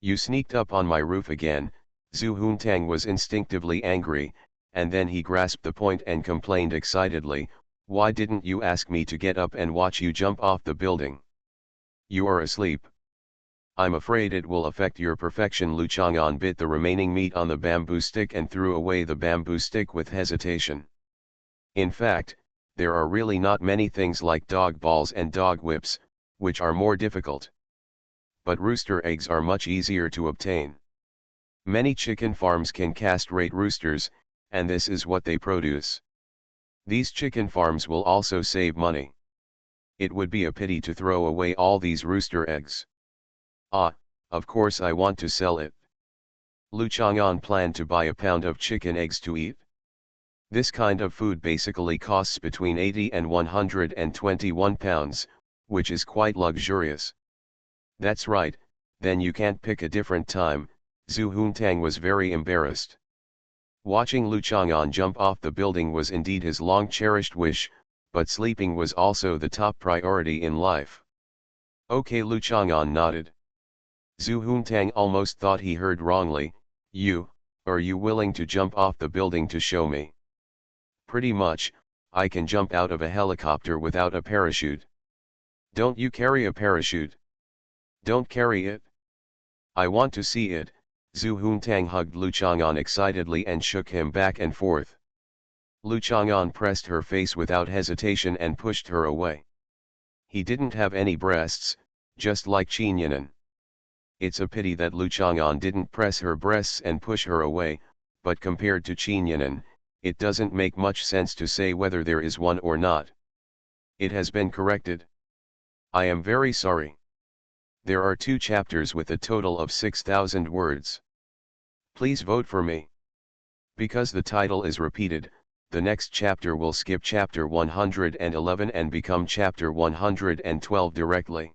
"You sneaked up on my roof again." Zhu Huntang was instinctively angry, and then he grasped the point and complained excitedly, "Why didn't you ask me to get up and watch you jump off the building? You are asleep. I'm afraid it will affect your perfection." Lu Chang'an bit the remaining meat on the bamboo stick and threw away the bamboo stick with hesitation. In fact, there are really not many things like dog balls and dog whips, which are more difficult. But rooster eggs are much easier to obtain. Many chicken farms can castrate roosters, and this is what they produce. These chicken farms will also save money. It would be a pity to throw away all these rooster eggs. "Ah, of course I want to sell it. Lu Chang'an planned to buy a pound of chicken eggs to eat. This kind of food basically costs between 80 and 121 pounds, which is quite luxurious. That's right, then you can't pick a different time. Zhu Huntang was very embarrassed. Watching Lu Chang'an jump off the building was indeed his long-cherished wish, but sleeping was also the top priority in life. Okay, Lu Chang'an nodded. Zhu Huntang almost thought he heard wrongly. Are you willing to jump off the building to show me? Pretty much, I can jump out of a helicopter without a parachute. Don't you carry a parachute? Don't carry it. I want to see it. Zhu Huntang hugged Lu Chang'an excitedly and shook him back and forth. Lu Chang'an pressed her face without hesitation and pushed her away. He didn't have any breasts, just like Qin Yanan. It's a pity that Lu Chang'an didn't press her breasts and push her away, but compared to Qin Yanan, it doesn't make much sense to say whether there is one or not. It has been corrected. I am very sorry. There are 2 chapters with a total of 6,000 words. Please vote for me. Because the title is repeated, the next chapter will skip chapter 111 and become chapter 112 directly.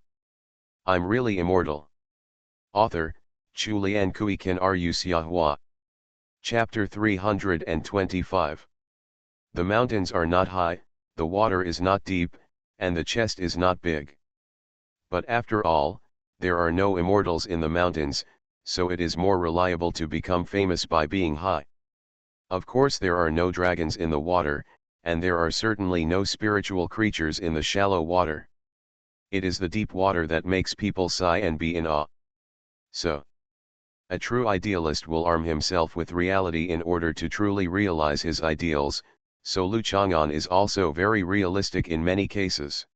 I'm really immortal. Author, Chu Lian Kui Kan Ru Xiahua. Chapter 325. The mountains are not high, the water is not deep, and the chest is not big. But after all, there are no immortals in the mountains, so it is more reliable to become famous by being high. Of course there are no dragons in the water, and there are certainly no spiritual creatures in the shallow water. It is the deep water that makes people sigh and be in awe. So, a true idealist will arm himself with reality in order to truly realize his ideals, so Lu Chang'an is also very realistic in many cases.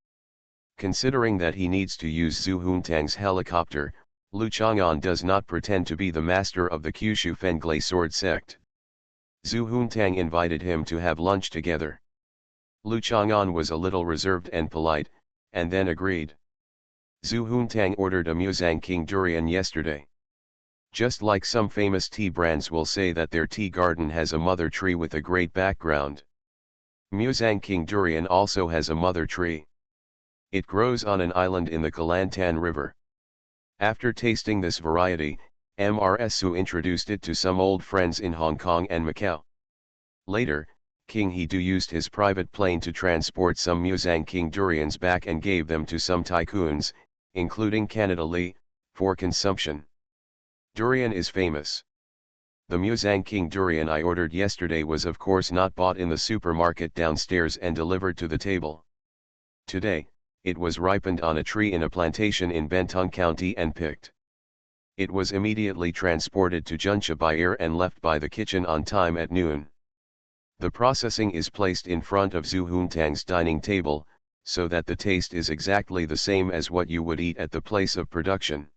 Considering that he needs to use Zhu Huntang's helicopter, Lu Chang'an does not pretend to be the master of the Kyushu Fenglai sword sect. Zhu Huntang invited him to have lunch together. Lu Chang'an was a little reserved and polite, and then agreed. Zhu Huntang ordered a Muzang King durian yesterday. Just like some famous tea brands will say that their tea garden has a mother tree with a great background. Muzang King durian also has a mother tree. It grows on an island in the Kelantan River. After tasting this variety, MRSU introduced it to some old friends in Hong Kong and Macau. Later, King Hedu used his private plane to transport some Muzang King durians back and gave them to some tycoons, including Canada Lee, for consumption. Durian is famous. The Muzang King durian I ordered yesterday was of course not bought in the supermarket downstairs and delivered to the table. Today, it was ripened on a tree in a plantation in Bentong County and picked. It was immediately transported to Juncha by air and left by the kitchen on time at noon. The processing is placed in front of Zhu Huntang's dining table, so that the taste is exactly the same as what you would eat at the place of production.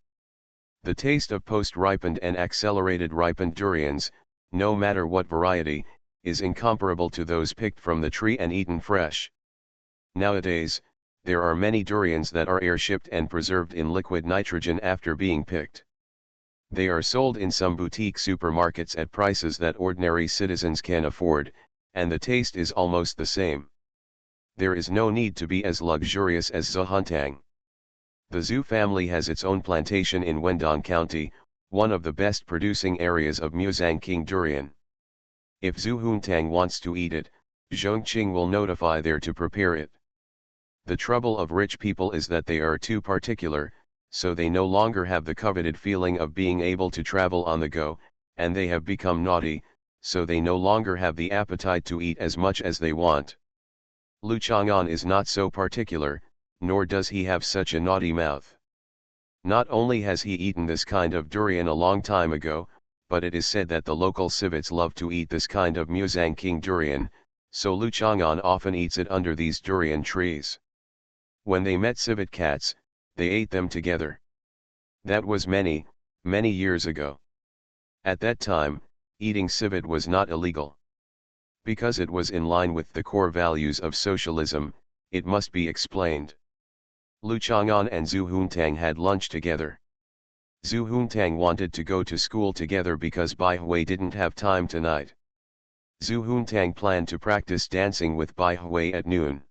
The taste of post-ripened and accelerated ripened durians, no matter what variety, is incomparable to those picked from the tree and eaten fresh. Nowadays, there are many durians that are air-shipped and preserved in liquid nitrogen after being picked. They are sold in some boutique supermarkets at prices that ordinary citizens can afford, and the taste is almost the same. There is no need to be as luxurious as Zhu Huntang. The Zhu family has its own plantation in Wendong County, one of the best producing areas of Muzang King durian. If Zhu Huntang wants to eat it, Zhongqing will notify there to prepare it. The trouble of rich people is that they are too particular, so they no longer have the coveted feeling of being able to travel on the go, and they have become naughty, so they no longer have the appetite to eat as much as they want. Lu Chang'an is not so particular, nor does he have such a naughty mouth. Not only has he eaten this kind of durian a long time ago, but it is said that the local civets love to eat this kind of Muzang King durian, so Lu Chang'an often eats it under these durian trees. When they met civet cats, they ate them together. That was many, many years ago. At that time, eating civet was not illegal. Because it was in line with the core values of socialism, it must be explained. Lu Chang'an and Zhu Huntang had lunch together. Zhu Huntang wanted to go to school together because Bai Hui didn't have time tonight. Zhu Huntang planned to practice dancing with Bai Hui at noon.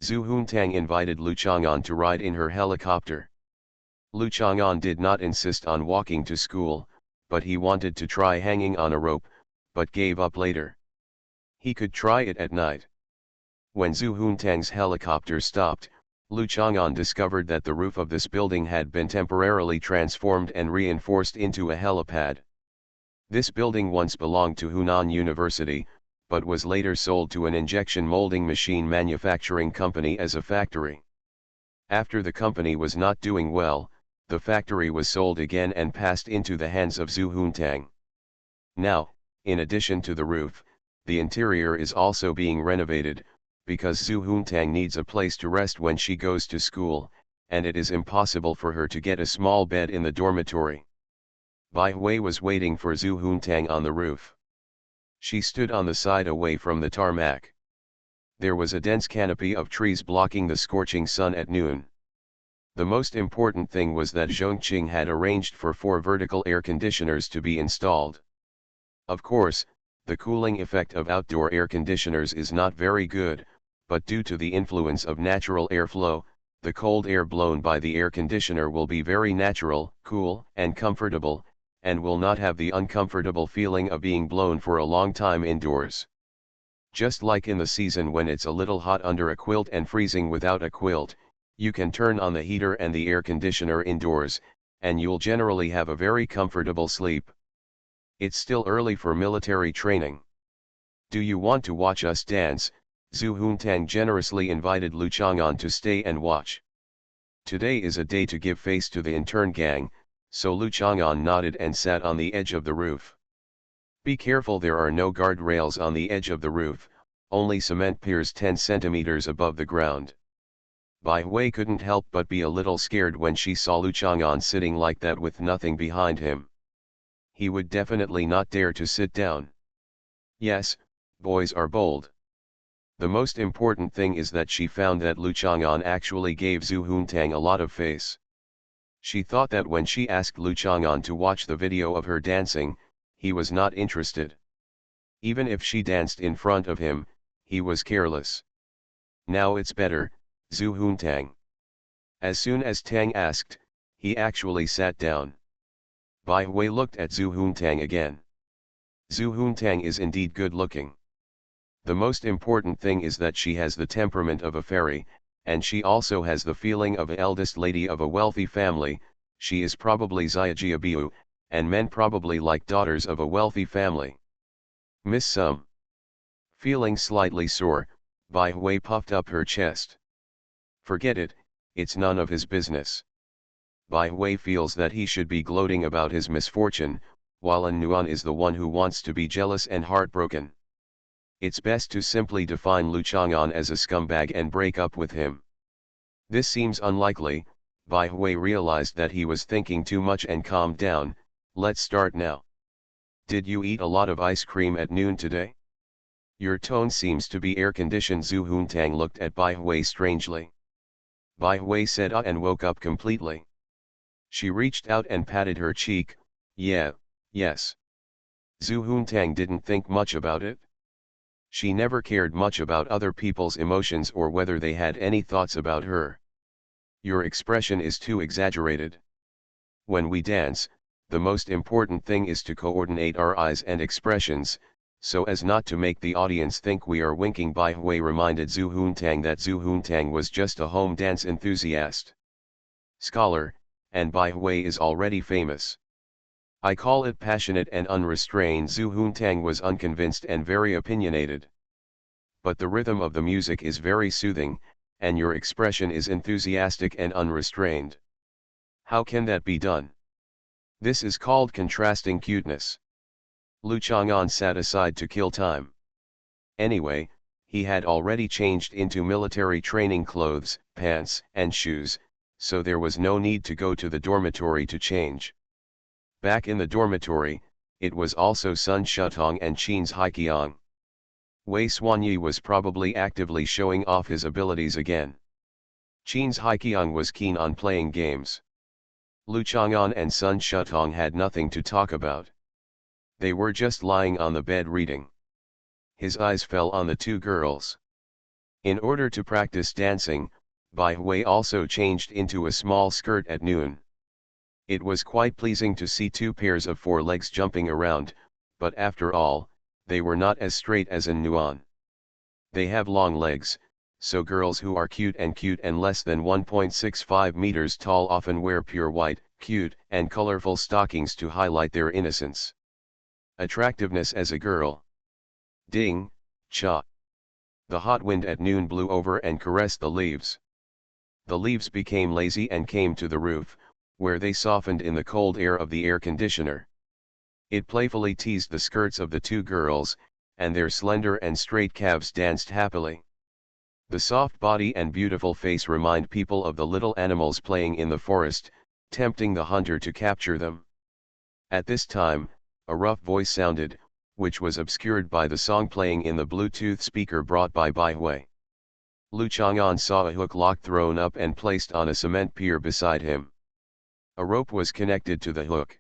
Zhu Huntang invited Lu Chang'an to ride in her helicopter. Lu Chang'an did not insist on walking to school, but he wanted to try hanging on a rope, but gave up later. He could try it at night. When Zhu Huntang's helicopter stopped, Lu Chang'an discovered that the roof of this building had been temporarily transformed and reinforced into a helipad. This building once belonged to Hunan University, but was later sold to an injection molding machine manufacturing company as a factory. After the company was not doing well, the factory was sold again and passed into the hands of Zhu Huntang. Now, in addition to the roof, the interior is also being renovated, because Zhu Huntang needs a place to rest when she goes to school, and it is impossible for her to get a small bed in the dormitory. Bai Hui was waiting for Zhu Huntang on the roof. She stood on the side away from the tarmac. There was a dense canopy of trees blocking the scorching sun at noon. The most important thing was that Zhongqing had arranged for 4 vertical air conditioners to be installed. Of course, the cooling effect of outdoor air conditioners is not very good, but due to the influence of natural airflow, the cold air blown by the air conditioner will be very natural, cool, and comfortable, and will not have the uncomfortable feeling of being blown for a long time indoors. Just like in the season when it's a little hot under a quilt and freezing without a quilt, you can turn on the heater and the air conditioner indoors, and you'll generally have a very comfortable sleep. It's still early for military training. Do you want to watch us dance? Zhu Huntang generously invited Lu Chang'an to stay and watch. Today is a day to give face to the intern gang, so Lu Chang'an nodded and sat on the edge of the roof. Be careful, there are no guardrails on the edge of the roof, only cement piers 10 centimeters above the ground. Bai Hui couldn't help but be a little scared when she saw Lu Chang'an sitting like that with nothing behind him. He would definitely not dare to sit down. Yes, boys are bold. The most important thing is that she found that Lu Chang'an actually gave Zhu Huntang a lot of face. She thought that when she asked Lu Chang'an to watch the video of her dancing, he was not interested. Even if she danced in front of him, he was careless. Now it's better, Zhu Huntang. As soon as Tang asked, he actually sat down. Bai Hui looked at Zhu Huntang again. Zhu Huntang is indeed good looking. The most important thing is that she has the temperament of a fairy, and she also has the feeling of an eldest lady of a wealthy family. She is probably Xiaojiabiu, and men probably like daughters of a wealthy family. Miss Sum. Feeling slightly sore, Bai Hui puffed up her chest. Forget it, it's none of his business. Bai Hui feels that he should be gloating about his misfortune, while An Nuan is the one who wants to be jealous and heartbroken. It's best to simply define Lu Chang'an as a scumbag and break up with him. This seems unlikely. Bai Hui realized that he was thinking too much and calmed down. Let's start now. Did you eat a lot of ice cream at noon today? Your tone seems to be air-conditioned. Zhu Huntang looked at Bai Hui strangely. Bai Hui said and woke up completely. She reached out and patted her cheek. Yeah, yes. Zhu Huntang didn't think much about it. She never cared much about other people's emotions or whether they had any thoughts about her. Your expression is too exaggerated. When we dance, the most important thing is to coordinate our eyes and expressions, so as not to make the audience think we are winking. Bai Hui reminded Zhu Huntang that Zhu Huntang was just a home dance enthusiast. Scholar, and Bai Hui is already famous. I call it passionate and unrestrained. Zhu Huntang was unconvinced and very opinionated. But the rhythm of the music is very soothing, and your expression is enthusiastic and unrestrained. How can that be done? This is called contrasting cuteness. Lu Chang'an sat aside to kill time. Anyway, he had already changed into military training clothes, pants, and shoes, so there was no need to go to the dormitory to change. Back in the dormitory, it was also Sun Shutong and Qin's Haiqiang. Wei Xuanyi was probably actively showing off his abilities again. Qin's Haiqiang was keen on playing games. Lu Chang'an and Sun Shutong had nothing to talk about. They were just lying on the bed reading. His eyes fell on the two girls. In order to practice dancing, Bai Hui also changed into a small skirt at noon. It was quite pleasing to see two pairs of four legs jumping around, but after all, they were not as straight as in Nuan. They have long legs, so girls who are cute and less than 1.65 meters tall often wear pure white, cute, and colorful stockings to highlight their innocence. Attractiveness as a girl. Ding, cha. The hot wind at noon blew over and caressed the leaves. The leaves became lazy and came to the roof, where they softened in the cold air of the air conditioner. It playfully teased the skirts of the two girls, and their slender and straight calves danced happily. The soft body and beautiful face remind people of the little animals playing in the forest, tempting the hunter to capture them. At this time, a rough voice sounded, which was obscured by the song playing in the Bluetooth speaker brought by Bai Hui. Lu Chang'an saw a hook lock thrown up and placed on a cement pier beside him. A rope was connected to the hook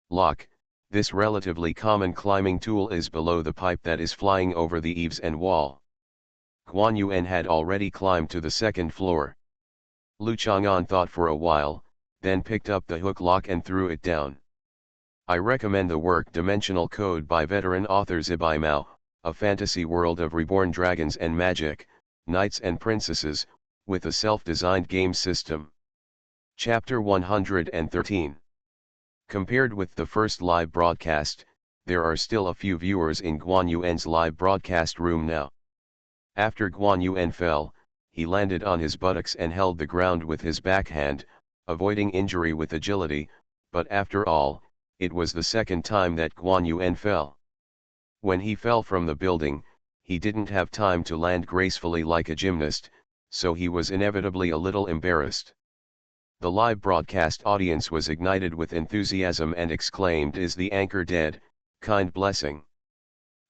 lock. This relatively common climbing tool is below the pipe that is flying over the eaves and wall. Guan Yuan had already climbed to the second floor. Lu Chang'an thought for a while, then picked up the hook lock and threw it down. I recommend the work Dimensional Code by veteran author Zibai Mao, a fantasy world of reborn dragons and magic, knights and princesses, with a self-designed game system. Chapter 113. Compared with the first live broadcast, there are still a few viewers in Guan Yuan's live broadcast room now. After Guan Yuan fell, he landed on his buttocks and held the ground with his backhand, avoiding injury with agility, but after all, it was the second time that Guan Yuan fell. When he fell from the building, he didn't have time to land gracefully like a gymnast, so he was inevitably a little embarrassed. The live broadcast audience was ignited with enthusiasm and exclaimed, "Is the anchor dead? Kind blessing."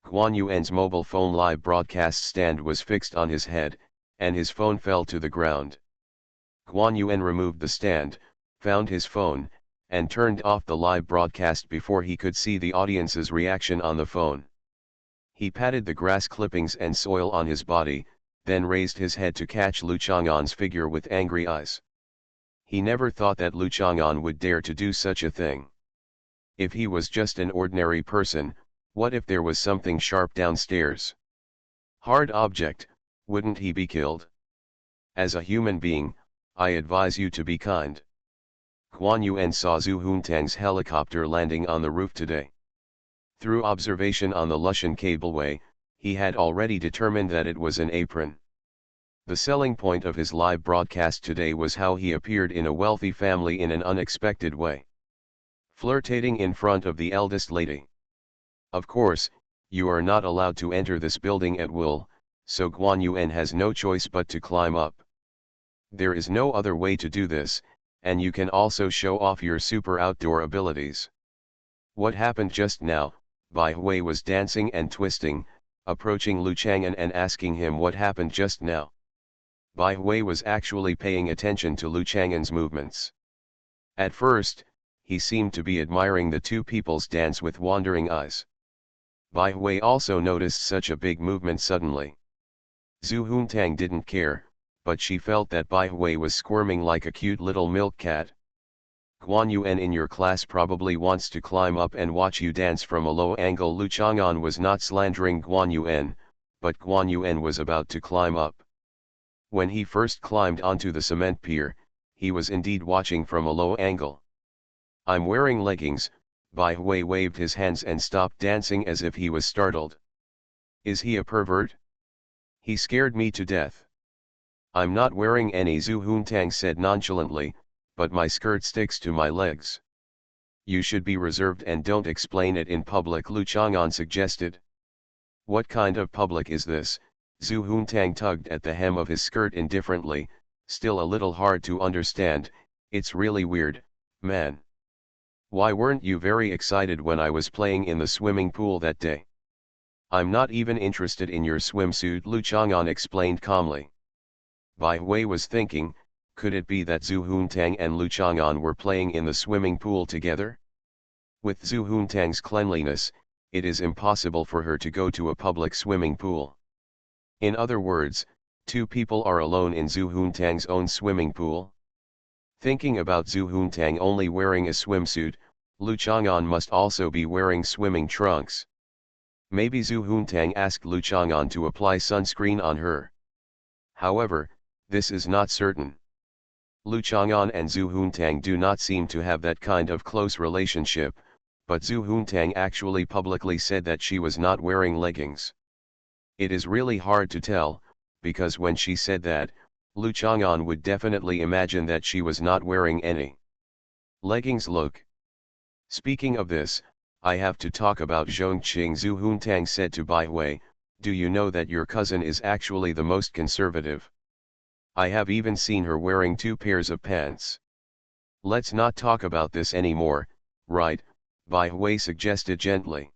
Guan Yuan's mobile phone live broadcast stand was fixed on his head, and his phone fell to the ground. Guan Yuan removed the stand, found his phone, and turned off the live broadcast before he could see the audience's reaction on the phone. He patted the grass clippings and soil on his body, then raised his head to catch Lu Chang'an's figure with angry eyes. He never thought that Lu Chang'an would dare to do such a thing. If he was just an ordinary person, what if there was something sharp downstairs? Hard object, wouldn't he be killed? As a human being, I advise you to be kind. Guan Yuan saw Zhu Huntang's helicopter landing on the roof today. Through observation on the Lushan cableway, he had already determined that it was an apron. The selling point of his live broadcast today was how he appeared in a wealthy family in an unexpected way. Flirtating in front of the eldest lady. Of course, you are not allowed to enter this building at will, so Guan Yuan has no choice but to climb up. There is no other way to do this, and you can also show off your super outdoor abilities. What happened just now? Bai Hui was dancing and twisting, approaching Lu Chang'an and asking him what happened just now. Bai Hui was actually paying attention to Lu Chang'an's movements. At first, he seemed to be admiring the two people's dance with wandering eyes. Bai Hui also noticed such a big movement suddenly. Zhu Huntang didn't care, but she felt that Bai Hui was squirming like a cute little milk cat. Guan Yuan in your class probably wants to climb up and watch you dance from a low angle. Lu Chang'an was not slandering Guan Yuan, but Guan Yuan was about to climb up. When he first climbed onto the cement pier, he was indeed watching from a low angle. "I'm wearing leggings," Bai Hui waved his hands and stopped dancing as if he was startled. "Is he a pervert? He scared me to death." "I'm not wearing any," Zhu Huntang said nonchalantly, "but my skirt sticks to my legs." "You should be reserved and don't explain it in public," Lu Chang'an suggested. "What kind of public is this?" Zhu Huntang tugged at the hem of his skirt indifferently, "Still a little hard to understand, it's really weird, man. Why weren't you very excited when I was playing in the swimming pool that day?" "I'm not even interested in your swimsuit," Lu Chang'an explained calmly. Bai Hui was thinking, Could it be that Zhu Huntang and Lu Chang'an were playing in the swimming pool together? With Zhu Huntang's cleanliness, it is impossible for her to go to a public swimming pool. In other words, two people are alone in Zhu Huntang's own swimming pool. Thinking about Zhu Huntang only wearing a swimsuit, Lu Chang'an must also be wearing swimming trunks. Maybe Zhu Huntang asked Lu Chang'an to apply sunscreen on her. However, this is not certain. Lu Chang'an and Zhu Huntang do not seem to have that kind of close relationship, but Zhu Huntang actually publicly said that she was not wearing leggings. It is really hard to tell, because when she said that, Lu Chang'an would definitely imagine that she was not wearing any leggings. Look. Speaking of this, I have to talk about Zhongqing. Zhu Huntang said to Bai Hui, "Do you know that your cousin is actually the most conservative? I have even seen her wearing 2 pairs of pants." "Let's not talk about this anymore, right?" Bai Hui suggested gently.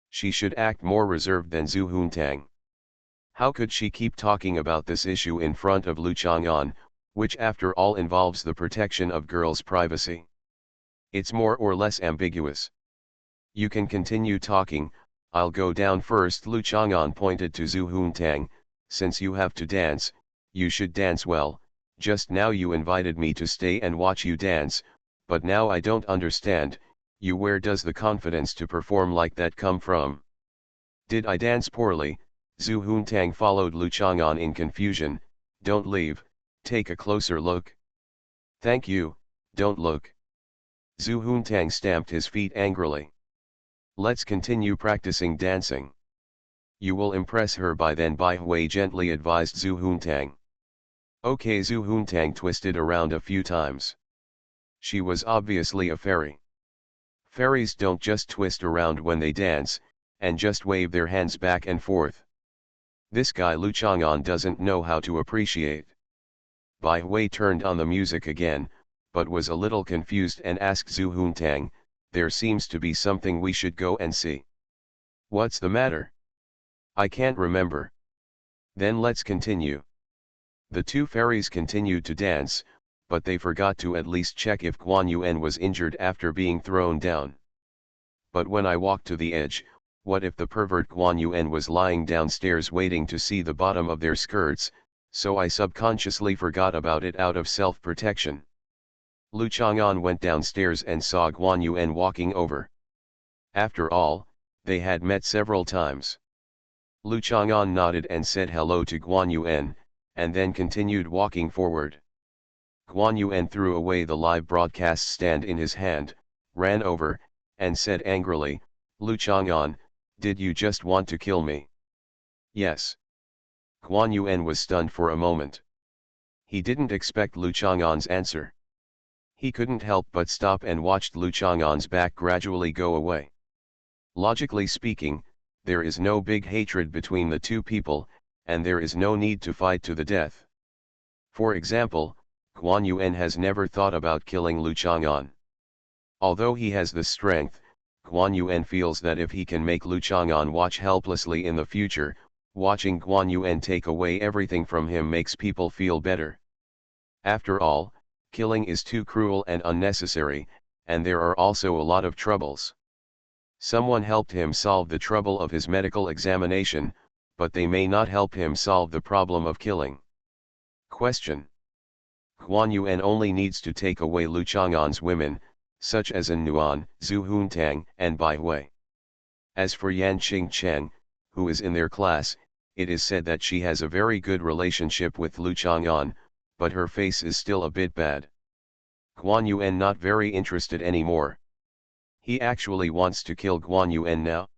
She should act more reserved than Zhu Huntang. How could she keep talking about this issue in front of Lu Chang'an, which after all involves the protection of girls' privacy? It's more or less ambiguous. "You can continue talking, I'll go down first." Lu Chang'an pointed to Zhu Huntang, "Since you have to dance, you should dance well. Just now you invited me to stay and watch you dance, but now I don't understand, you, where does the confidence to perform like that come from?" "Did I dance poorly?" Zhu Huntang followed Lu Chang'an in confusion. "Don't leave, take a closer look." "Thank you, don't look." Zhu Huntang stamped his feet angrily. "Let's continue practicing dancing. You will impress her by then," Bai Hui gently advised Zhu Huntang. "Okay." Zhu Huntang twisted around a few times. She was obviously a fairy. Fairies don't just twist around when they dance, and just wave their hands back and forth. This guy Lu Chang'an doesn't know how to appreciate. Bai Hui turned on the music again, but was a little confused and asked Zhu Huntang, "There seems to be something we should go and see." "What's the matter?" "I can't remember." "Then let's continue." The two fairies continued to dance, but they forgot to at least check if Guan Yuan was injured after being thrown down. "But when I walked to the edge, what if the pervert Guan Yuan was lying downstairs waiting to see the bottom of their skirts, so I subconsciously forgot about it out of self-protection." Lu Chang'an went downstairs and saw Guan Yuan walking over. After all, they had met several times. Lu Chang'an nodded and said hello to Guan Yuan, and then continued walking forward. Guan Yuan threw away the live broadcast stand in his hand, ran over, and said angrily, "Lu Chang'an, did you just want to kill me?" "Yes." Guan Yuan was stunned for a moment. He didn't expect Lu Chang'an's answer. He couldn't help but stop and watched Lu Chang'an's back gradually go away. Logically speaking, there is no big hatred between the two people, and there is no need to fight to the death. For example, Guan Yuan has never thought about killing Lu Chang'an. Although he has the strength, Guan Yuan feels that if he can make Lu Chang'an watch helplessly in the future, watching Guan Yuan take away everything from him makes people feel better. After all, killing is too cruel and unnecessary, and there are also a lot of troubles. Someone helped him solve the trouble of his medical examination, but they may not help him solve the problem of killing. Question. Guan Yuan only needs to take away Lu Chang'an's women, such as An Nuan, Zhu Huntang, and Bai Hui. As for Yan Qingcheng, who is in their class, it is said that she has a very good relationship with Lu Chang'an, but her face is still a bit bad. Guan Yuan not very interested anymore. He actually wants to kill Guan Yuan now.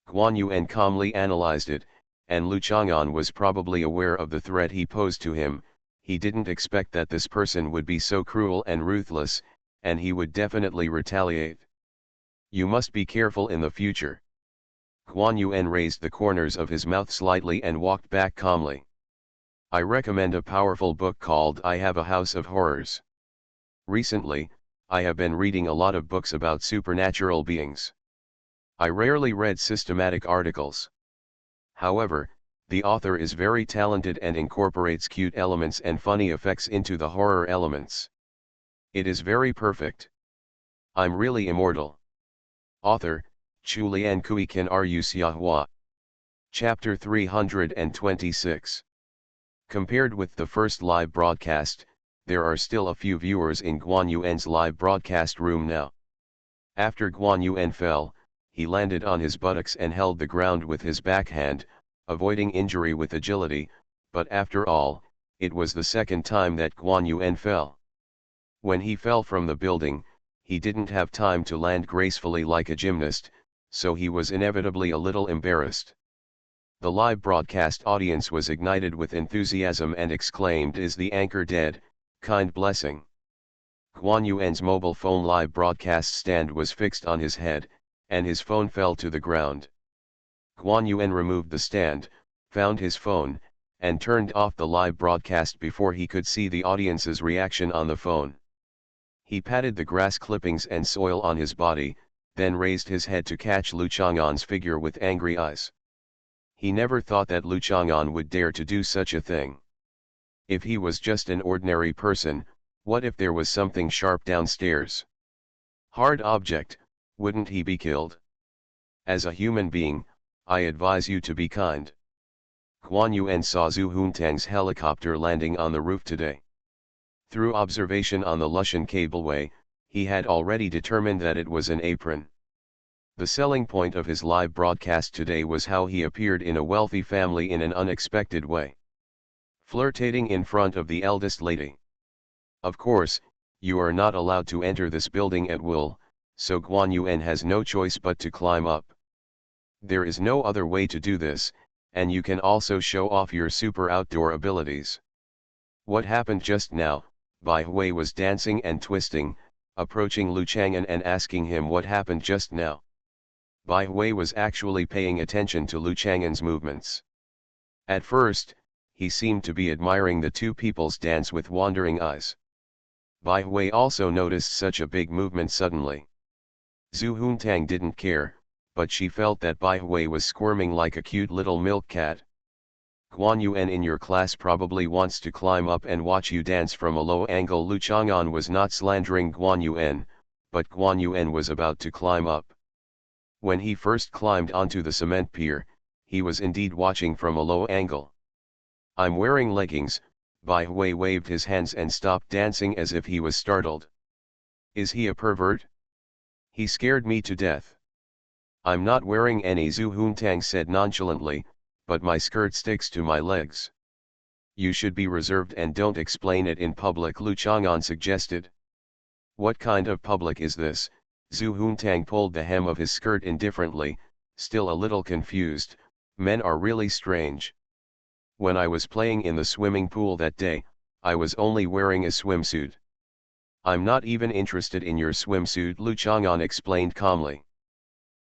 Guan Yuan calmly analyzed it, and Lu Chang'an was probably aware of the threat he posed to him. He didn't expect that this person would be so cruel and ruthless, and he would definitely retaliate. You must be careful in the future. Guan Yuan raised the corners of his mouth slightly and walked back calmly. I recommend a powerful book called I Have a House of Horrors. Recently, I have been reading a lot of books about supernatural beings. I rarely read systematic articles. However, The author is very talented and incorporates cute elements and funny effects into the horror elements. It is very perfect. I'm really immortal. Author, Chulian Kui Kan Ru Siahua. Chapter 326. Compared with the first live broadcast, there are still a few viewers in Guan Yuan's live broadcast room now. After Guan Yuan fell, he landed on his buttocks and held the ground with his backhand, avoiding injury with agility, but after all, it was the second time that Guan Yuan fell. When he fell from the building, he didn't have time to land gracefully like a gymnast, so he was inevitably a little embarrassed. The live broadcast audience was ignited with enthusiasm and exclaimed, "Is the anchor dead? Kind blessing." Guan Yuan's mobile phone live broadcast stand was fixed on his head, and his phone fell to the ground. Guan Yuan removed the stand, found his phone, and turned off the live broadcast before he could see the audience's reaction on the phone. He patted the grass clippings and soil on his body, then raised his head to catch Lu Chang'an's figure with angry eyes. He never thought that Lu Chang'an would dare to do such a thing. If he was just an ordinary person, what if there was something sharp downstairs? Hard object, wouldn't he be killed? As a human being, I advise you to be kind. Guan Yuan saw Zhu Huntang's helicopter landing on the roof today. Through observation on the Lushan cableway, he had already determined that it was an apron. The selling point of his live broadcast today was how he appeared in a wealthy family in an unexpected way. Flirtating in front of the eldest lady. Of course, you are not allowed to enter this building at will, so Guan Yuan has no choice but to climb up. There is no other way to do this, and you can also show off your super outdoor abilities. What happened just now? Bai Hui was dancing and twisting, approaching Lu Chang'an and asking him what happened just now. Bai Hui was actually paying attention to Lu Chang'an's movements. At first, he seemed to be admiring the two people's dance with wandering eyes. Bai Hui also noticed such a big movement suddenly. Zhu Huntang didn't care, but she felt that Bai Hui was squirming like a cute little milk cat. Guan Yuan in your class probably wants to climb up and watch you dance from a low angle. Lu Chang'an was not slandering Guan Yuan, but Guan Yuan was about to climb up. When he first climbed onto the cement pier, he was indeed watching from a low angle. I'm wearing leggings. Bai Hui waved his hands and stopped dancing as if he was startled. Is he a pervert? He scared me to death. I'm not wearing any, Zhu Huntang said nonchalantly, but my skirt sticks to my legs. You should be reserved and don't explain it in public, Lu Chang'an suggested. What kind of public is this? Zhu Huntang pulled the hem of his skirt indifferently, still a little confused. Men are really strange. When I was playing in the swimming pool that day, I was only wearing a swimsuit. I'm not even interested in your swimsuit, Lu Chang'an explained calmly.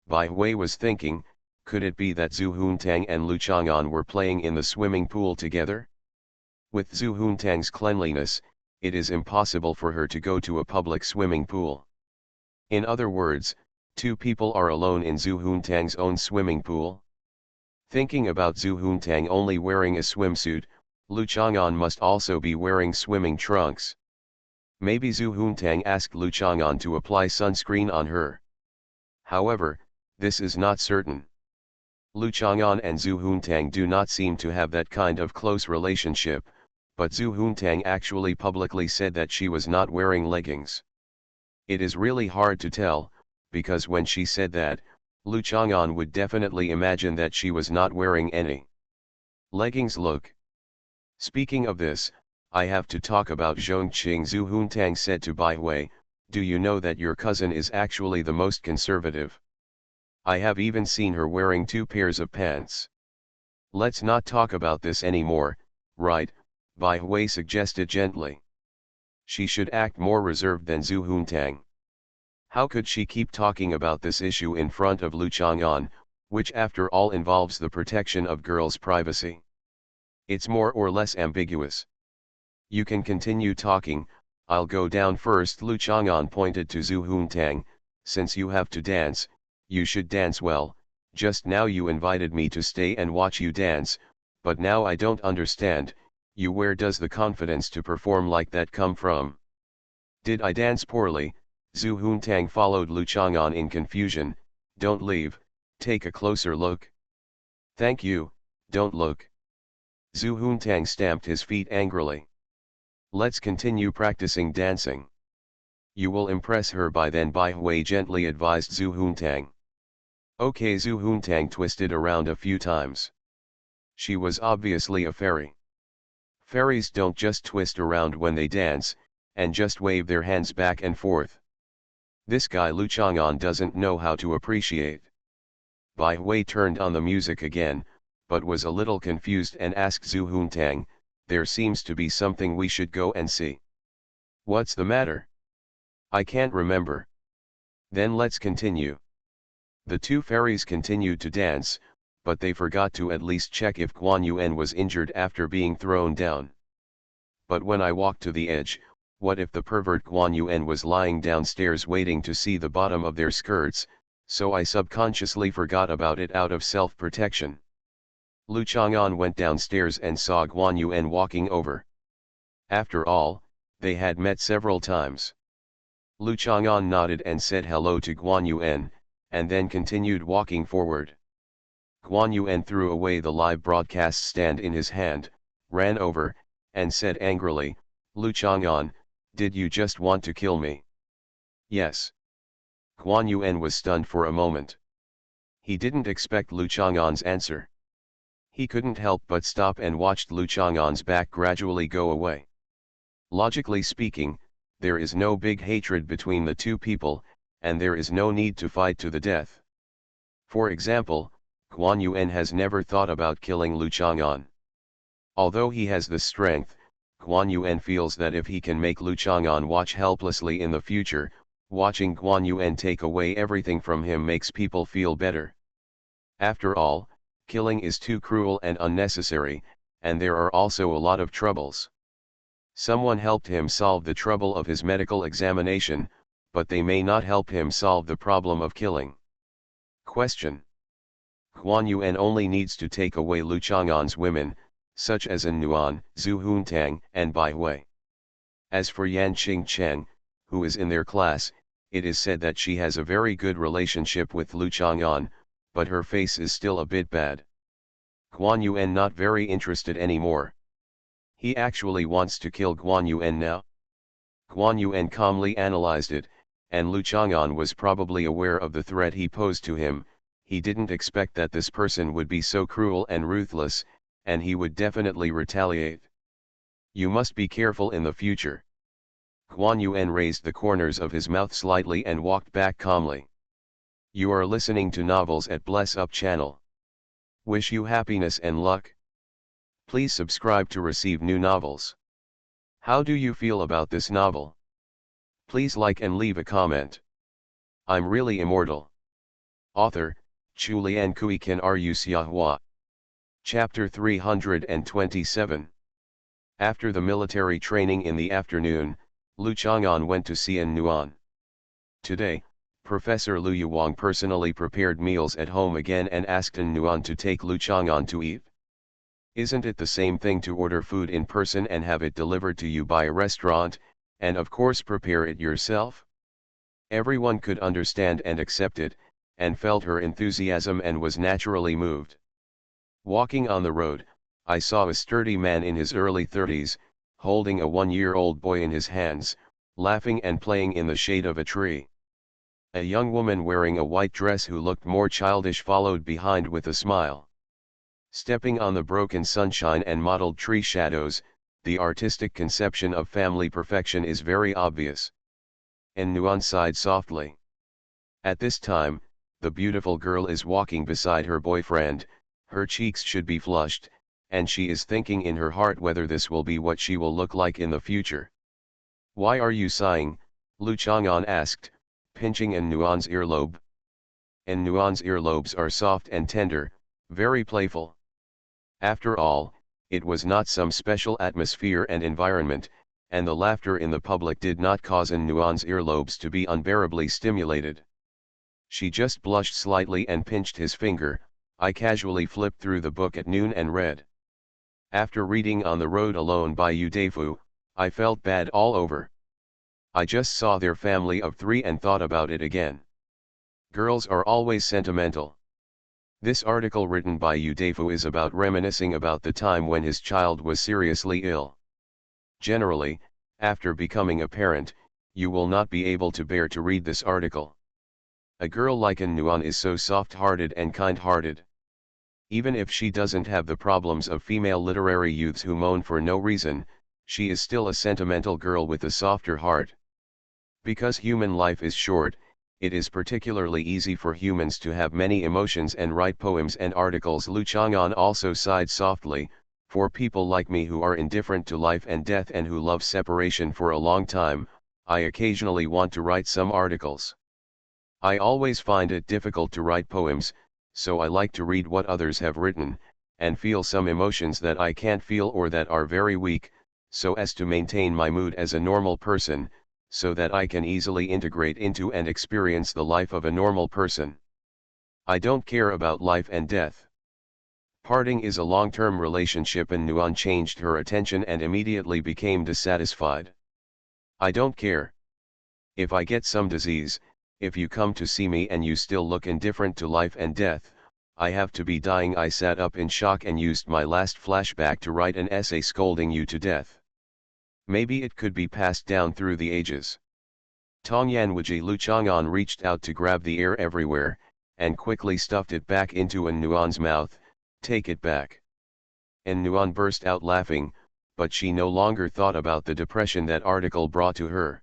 Bai Hui was thinking, could it be that Zhu Huntang and Lu Chang'an were playing in the swimming pool together? With Zhu Huntang's cleanliness, it is impossible for her to go to a public swimming pool. In other words, two people are alone in Zhu Huntang's own swimming pool. Thinking about Zhu Huntang only wearing a swimsuit, Lu Chang'an must also be wearing swimming trunks. Maybe Zhu Huntang asked Lu Chang'an to apply sunscreen on her. However, this is not certain. Lu Chang'an and Zhu Huntang do not seem to have that kind of close relationship, but Zhu Huntang actually publicly said that she was not wearing leggings. It is really hard to tell, because when she said that, Lu Chang'an would definitely imagine that she was not wearing any leggings. Look. Speaking of this, I have to talk about Zhongqing, Zhu Huntang said to Bai Hui. Do you know that your cousin is actually the most conservative? I have even seen her wearing 2 pairs of pants. Let's not talk about this anymore, right? Bai Hui suggested gently. She should act more reserved than Zhu Huntang. How could she keep talking about this issue in front of Lu Chang'an, which after all involves the protection of girls' privacy? It's more or less ambiguous. You can continue talking, I'll go down first. Lu Chang'an pointed to Zhu Huntang. Since you have to dance, you should dance well. Just now you invited me to stay and watch you dance, But now I don't understand, where does the confidence to perform like that come from? Did I dance poorly? Zhu Huntang followed Lu Chang'an in confusion. Don't leave, take a closer look. Thank you, don't look. Zhu Huntang stamped his feet angrily. Let's continue practicing dancing. You will impress her by then, Bai Hui gently advised Zhu Huntang. Okay, Zhu Huntang twisted around a few times. She was obviously a fairy. Fairies don't just twist around when they dance, and just wave their hands back and forth. This guy Lu Chang'an doesn't know how to appreciate. Bai Hui turned on the music again, but was a little confused and asked Zhu Huntang, there seems to be something we should go and see. What's the matter? I can't remember. Then let's continue. The two fairies continued to dance, but they forgot to at least check if Guan Yuan was injured after being thrown down. But when I walked to the edge, what if the pervert Guan Yuan was lying downstairs waiting to see the bottom of their skirts, so I subconsciously forgot about it out of self-protection. Lu Chang'an went downstairs and saw Guan Yuan walking over. After all, they had met several times. Lu Chang'an nodded and said hello to Guan Yuan, and then continued walking forward. Guan Yuan threw away the live broadcast stand in his hand, ran over, and said angrily, Lu Chang'an, did you just want to kill me? Yes. Guan Yuan was stunned for a moment. He didn't expect Lu Chang'an's answer. He couldn't help but stop and watched Lu Chang'an's back gradually go away. Logically speaking, there is no big hatred between the two people, and there is no need to fight to the death. For example, Guan Yuan has never thought about killing Lu Chang'an. Although he has the strength, Guan Yuan feels that if he can make Lu Chang'an watch helplessly in the future, watching Guan Yuan take away everything from him makes people feel better. After all, killing is too cruel and unnecessary, and there are also a lot of troubles. Someone helped him solve the trouble of his medical examination, but they may not help him solve the problem of killing. Question. Guan Yuan only needs to take away Lu Chang'an's women, such as An Nuan, Zhu Huntang, and Bai Hui. As for Yan Qingcheng, who is in their class, it is said that she has a very good relationship with Lu Chang'an, but her face is still a bit bad. Guan Yuan not very interested anymore. He actually wants to kill Guan Yuan now. Guan Yuan calmly analyzed it, and Lu Chang'an was probably aware of the threat he posed to him. He didn't expect that this person would be so cruel and ruthless, and he would definitely retaliate. You must be careful in the future. Guan Yuan raised the corners of his mouth slightly and walked back calmly. You are listening to Novels at Bless Up channel. Wish you happiness and luck. Please subscribe to receive new novels. How do you feel about this novel? Please like and leave a comment. I'm really immortal. Author, Chulian Kui Kan Ru Xiahua. Chapter 327. After the military training in the afternoon, Lu Chang'an went to see An Nuan. Today, Professor Lu Yuwang personally prepared meals at home again and asked An Nuan to take Lu Chang'an to eat. Isn't it the same thing to order food in person and have it delivered to you by a restaurant, and of course prepare it yourself? Everyone could understand and accept it, and felt her enthusiasm and was naturally moved. Walking on the road, I saw a sturdy man in his early 30s, holding a 1-year-old boy in his hands, laughing and playing in the shade of a tree. A young woman wearing a white dress who looked more childish followed behind with a smile. Stepping on the broken sunshine and mottled tree shadows, the artistic conception of family perfection is very obvious. An Nuan sighed softly. At this time, the beautiful girl is walking beside her boyfriend. Her cheeks should be flushed, and she is thinking in her heart whether this will be what she will look like in the future. Why are you sighing? Lu Chang'an asked, pinching An Nuan's earlobe. An Nuan's earlobes are soft and tender, very playful. After all, it was not some special atmosphere and environment, and the laughter in the public did not cause An Nuan's earlobes to be unbearably stimulated. She just blushed slightly and pinched his finger. I casually flipped through the book at noon and read. After reading On the Road Alone by Udefu, I felt bad all over. I just saw their family of 3 and thought about it again. Girls are always sentimental. This article written by Udefu is about reminiscing about the time when his child was seriously ill. Generally, after becoming a parent, you will not be able to bear to read this article. A girl like An Nuan is so soft-hearted and kind-hearted. Even if she doesn't have the problems of female literary youths who moan for no reason, she is still a sentimental girl with a softer heart. Because human life is short, it is particularly easy for humans to have many emotions and write poems and articles. Lu Chang'an also sighed softly, for people like me who are indifferent to life and death and who love separation for a long time, I occasionally want to write some articles. I always find it difficult to write poems, so I like to read what others have written, and feel some emotions that I can't feel or that are very weak, so as to maintain my mood as a normal person, so that I can easily integrate into and experience the life of a normal person. I don't care about life and death. Parting is a long-term relationship, and Nuan changed her attention and immediately became dissatisfied. I don't care. If I get some disease, if you come to see me and you still look indifferent to life and death, I have to be dying. I sat up in shock and used my last flashback to write an essay scolding you to death. Maybe it could be passed down through the ages. Tongyanwuji. Lu Chang'an reached out to grab the air everywhere, and quickly stuffed it back into An Nuan's mouth. Take it back. An Nuan burst out laughing, but she no longer thought about the depression that article brought to her.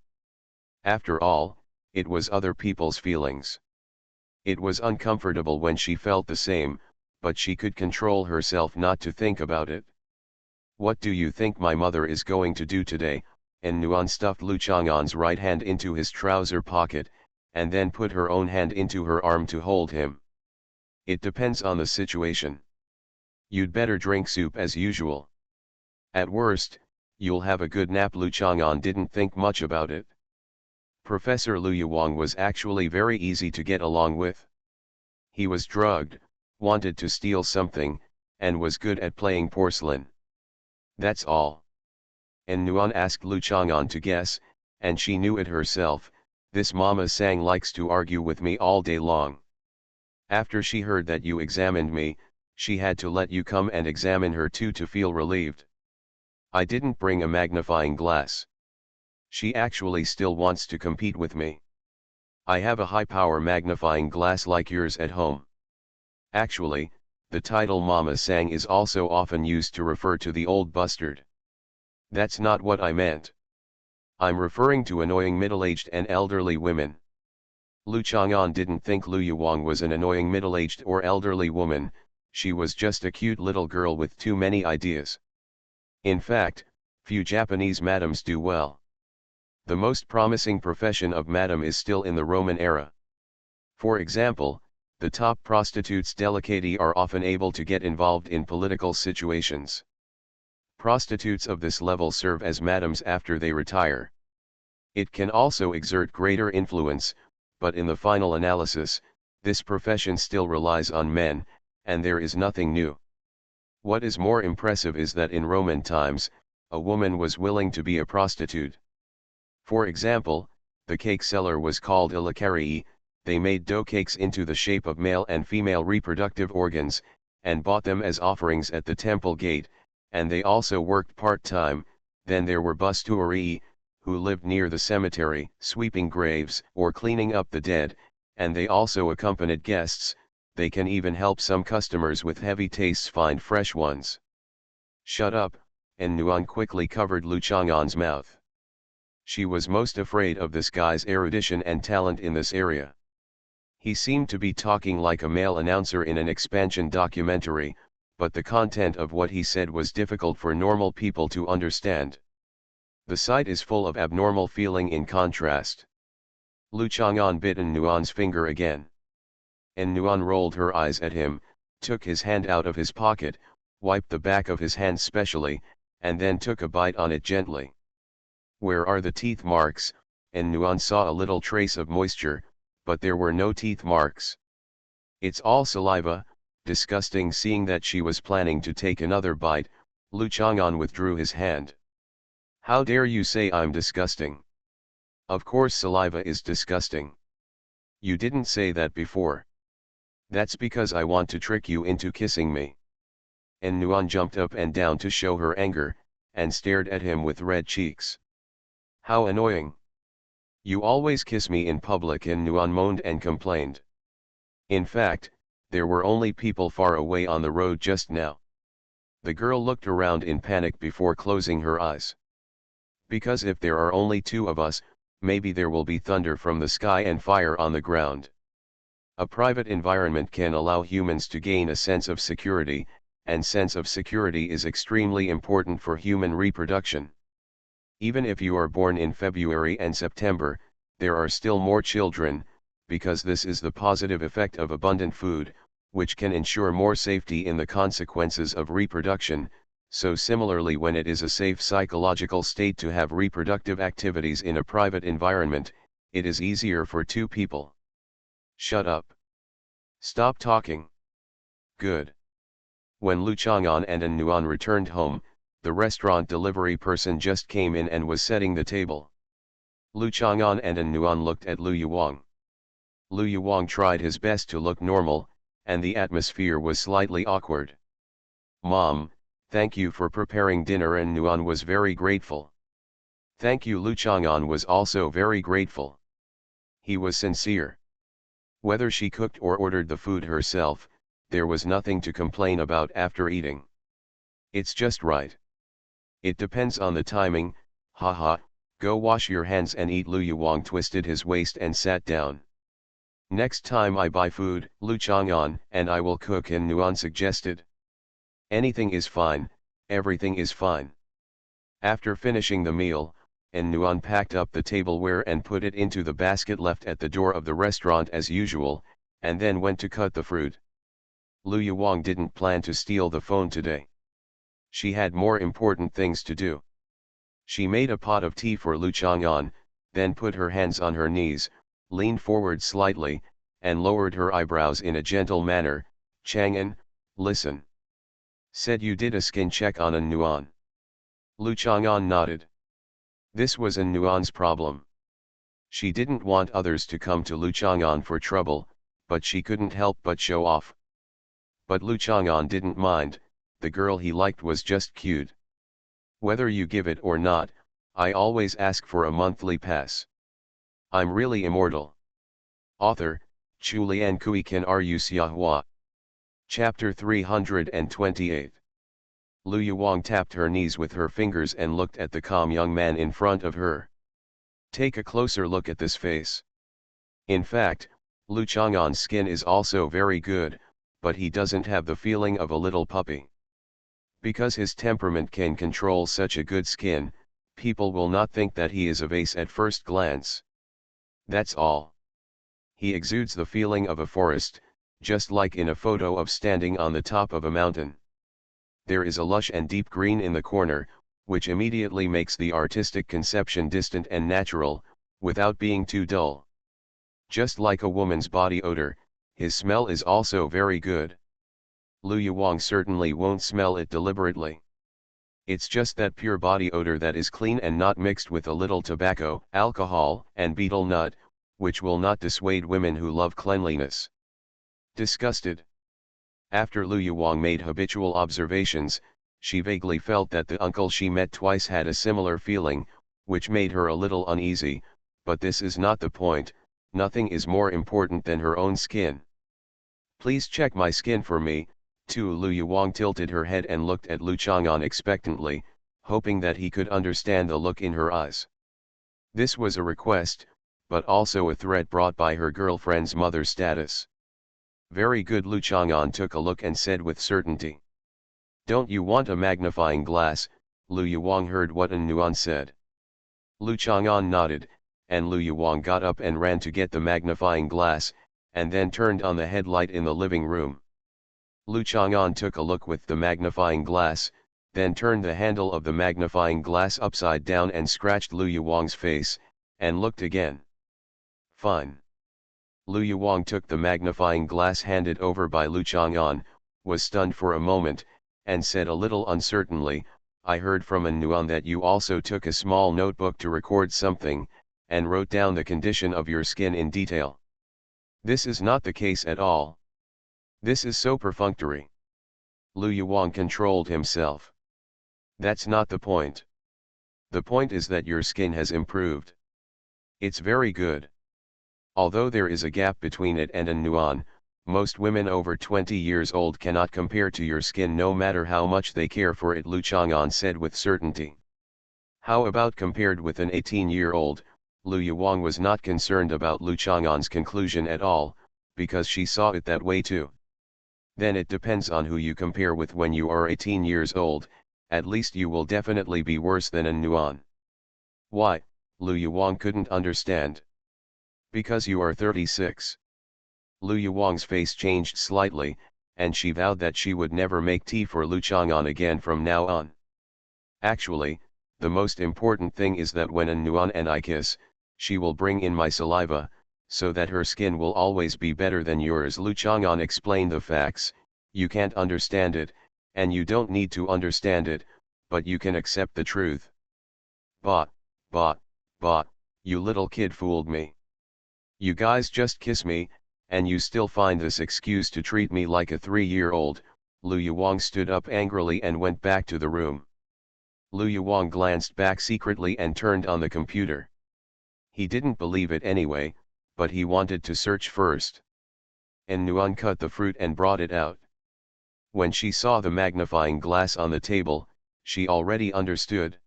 After all, it was other people's feelings. It was uncomfortable when she felt the same, but she could control herself not to think about it. What do you think my mother is going to do today? An Nuan stuffed Lu Chang'an's right hand into his trouser pocket, and then put her own hand into her arm to hold him. It depends on the situation. You'd better drink soup as usual. At worst, you'll have a good nap. Lu Chang'an didn't think much about it. Professor Lu Yuwang was actually very easy to get along with. He was drugged, wanted to steal something, and was good at playing porcelain. That's all. An Nuan asked Lu Chang'an to guess, and she knew it herself. This Mama Sang likes to argue with me all day long. After she heard that you examined me, she had to let you come and examine her too to feel relieved. I didn't bring a magnifying glass. She actually still wants to compete with me. I have a high-power magnifying glass like yours at home. Actually, the title Mama Sang is also often used to refer to the old bastard. That's not what I meant. I'm referring to annoying middle-aged and elderly women. Lu Chang'an didn't think Lu Yuwang was an annoying middle-aged or elderly woman. She was just a cute little girl with too many ideas. In fact, few Japanese madams do well. The most promising profession of madam is still in the Roman era. For example, the top prostitutes delicati are often able to get involved in political situations. Prostitutes of this level serve as madams after they retire. It can also exert greater influence, but in the final analysis, this profession still relies on men, and there is nothing new. What is more impressive is that in Roman times, a woman was willing to be a prostitute. For example, the cake seller was called Ilacarii. They made dough cakes into the shape of male and female reproductive organs, and bought them as offerings at the temple gate, and they also worked part-time. Then there were bustuarii, who lived near the cemetery, sweeping graves or cleaning up the dead, and they also accompanied guests. They can even help some customers with heavy tastes find fresh ones. Shut up, and Nuan quickly covered Lu Chang'an's mouth. She was most afraid of this guy's erudition and talent in this area. He seemed to be talking like a male announcer in an expansion documentary, but the content of what he said was difficult for normal people to understand. The sight is full of abnormal feeling in contrast. Lu Chang'an bit An Nuan's finger again. An Nuan rolled her eyes at him, took his hand out of his pocket, wiped the back of his hand specially, and then took a bite on it gently. Where are the teeth marks? An Nuan saw a little trace of moisture, but there were no teeth marks. It's all saliva. Disgusting. Seeing that she was planning to take another bite, Lu Chang'an withdrew his hand. How dare you say I'm disgusting? Of course saliva is disgusting. You didn't say that before. That's because I want to trick you into kissing me. And Nuan jumped up and down to show her anger, and stared at him with red cheeks. How annoying. You always kiss me in public, and Nuan moaned and complained. In fact, there were only people far away on the road just now. The girl looked around in panic before closing her eyes. Because if there are only two of us, maybe there will be thunder from the sky and fire on the ground. A private environment can allow humans to gain a sense of security, and sense of security is extremely important for human reproduction. Even if you are born in February and September, there are still more children, because this is the positive effect of abundant food, which can ensure more safety in the consequences of reproduction. So similarly, when it is a safe psychological state to have reproductive activities in a private environment, it is easier for two people. Shut up. Stop talking. Good. When Lu Chang'an and An Nuan returned home, the restaurant delivery person just came in and was setting the table. Lu Chang'an and An Nuan looked at Lu Yuang. Lu Yuang tried his best to look normal, and the atmosphere was slightly awkward. Mom, thank you for preparing dinner. And Nuan was very grateful. Thank you. Lu Chang'an was also very grateful. He was sincere. Whether she cooked or ordered the food herself, there was nothing to complain about after eating. It's just right. It depends on the timing, haha, go wash your hands and eat. Lu Yuang twisted his waist and sat down. Next time I buy food, Lu Chang'an and I will cook, and Nuan suggested. Anything is fine, everything is fine. After finishing the meal, and Nuan packed up the tableware and put it into the basket left at the door of the restaurant as usual, and then went to cut the fruit. Lu Yuang didn't plan to steal the phone today. She had more important things to do. She made a pot of tea for Lu Chang'an, then put her hands on her knees, leaned forward slightly, and lowered her eyebrows in a gentle manner. Chang'an, listen. Said you did a skin check on An Nuan. Lu Chang'an nodded. This was An Nuan's problem. She didn't want others to come to Lu Chang'an for trouble, but she couldn't help but show off. But Lu Chang'an didn't mind, the girl he liked was just cute. Whether you give it or not, I always ask for a monthly pass. I'm really immortal. Author, Chu Lian Kui Kan Ru Xiahua. Chapter 328. Lu Yuang tapped her knees with her fingers and looked at the calm young man in front of her. Take a closer look at this face. In fact, Lu Chang'an's skin is also very good, but he doesn't have the feeling of a little puppy. Because his temperament can control such a good skin, people will not think that he is a vase at first glance. That's all. He exudes the feeling of a forest, just like in a photo of standing on the top of a mountain. There is a lush and deep green in the corner, which immediately makes the artistic conception distant and natural, without being too dull. Just like a woman's body odor, his smell is also very good. Lu Yuang certainly won't smell it deliberately. It's just that pure body odor that is clean and not mixed with a little tobacco, alcohol, and betel nut, which will not dissuade women who love cleanliness. Disgusted. After Lu Yuang made habitual observations, she vaguely felt that the uncle she met twice had a similar feeling, which made her a little uneasy, but this is not the point. Nothing is more important than her own skin. Please check my skin for me, too. Lu Yuang tilted her head and looked at Lu Chang'an expectantly, hoping that he could understand the look in her eyes. This was a request, but also a threat brought by her girlfriend's mother's status. Very good. Lu Chang'an took a look and said with certainty. Don't you want a magnifying glass? Lu Yuang heard what An Nuan said. Lu Chang'an nodded, and Lu Yuang got up and ran to get the magnifying glass, and then turned on the headlight in the living room. Lu Chang'an took a look with the magnifying glass, then turned the handle of the magnifying glass upside down and scratched Lu Yuang's face, and looked again. Fine. Lu Yuang took the magnifying glass handed over by Lu Chang'an, was stunned for a moment, and said a little uncertainly, I heard from An Nuan that you also took a small notebook to record something, and wrote down the condition of your skin in detail. This is not the case at all. This is so perfunctory. Lu Yuang controlled himself. That's not the point. The point is that your skin has improved. It's very good. Although there is a gap between it and An Nuan, most women over 20 years old cannot compare to your skin no matter how much they care for it, Lu Chang'an said with certainty. How about compared with an 18-year-old? Lu Yuang was not concerned about Lu Chang'an's conclusion at all, because she saw it that way too. Then it depends on who you compare with. When you are 18 years old, at least you will definitely be worse than An Nuan. Why? Lu Yuang couldn't understand. Because you are 36. Lu Yuang's face changed slightly, and she vowed that she would never make tea for Lu Chang'an again from now on. Actually, the most important thing is that when An Nuan and I kiss, she will bring in my saliva, so that her skin will always be better than yours. Lu Chang'an explained the facts. You can't understand it, and you don't need to understand it, but you can accept the truth. But, you little kid fooled me. You guys just kiss me, and you still find this excuse to treat me like a 3-year-old. Lu Yuang stood up angrily and went back to the room. Lu Yuang glanced back secretly and turned on the computer. He didn't believe it anyway, but he wanted to search first. An Nuan cut the fruit and brought it out. When she saw the magnifying glass on the table, she already understood.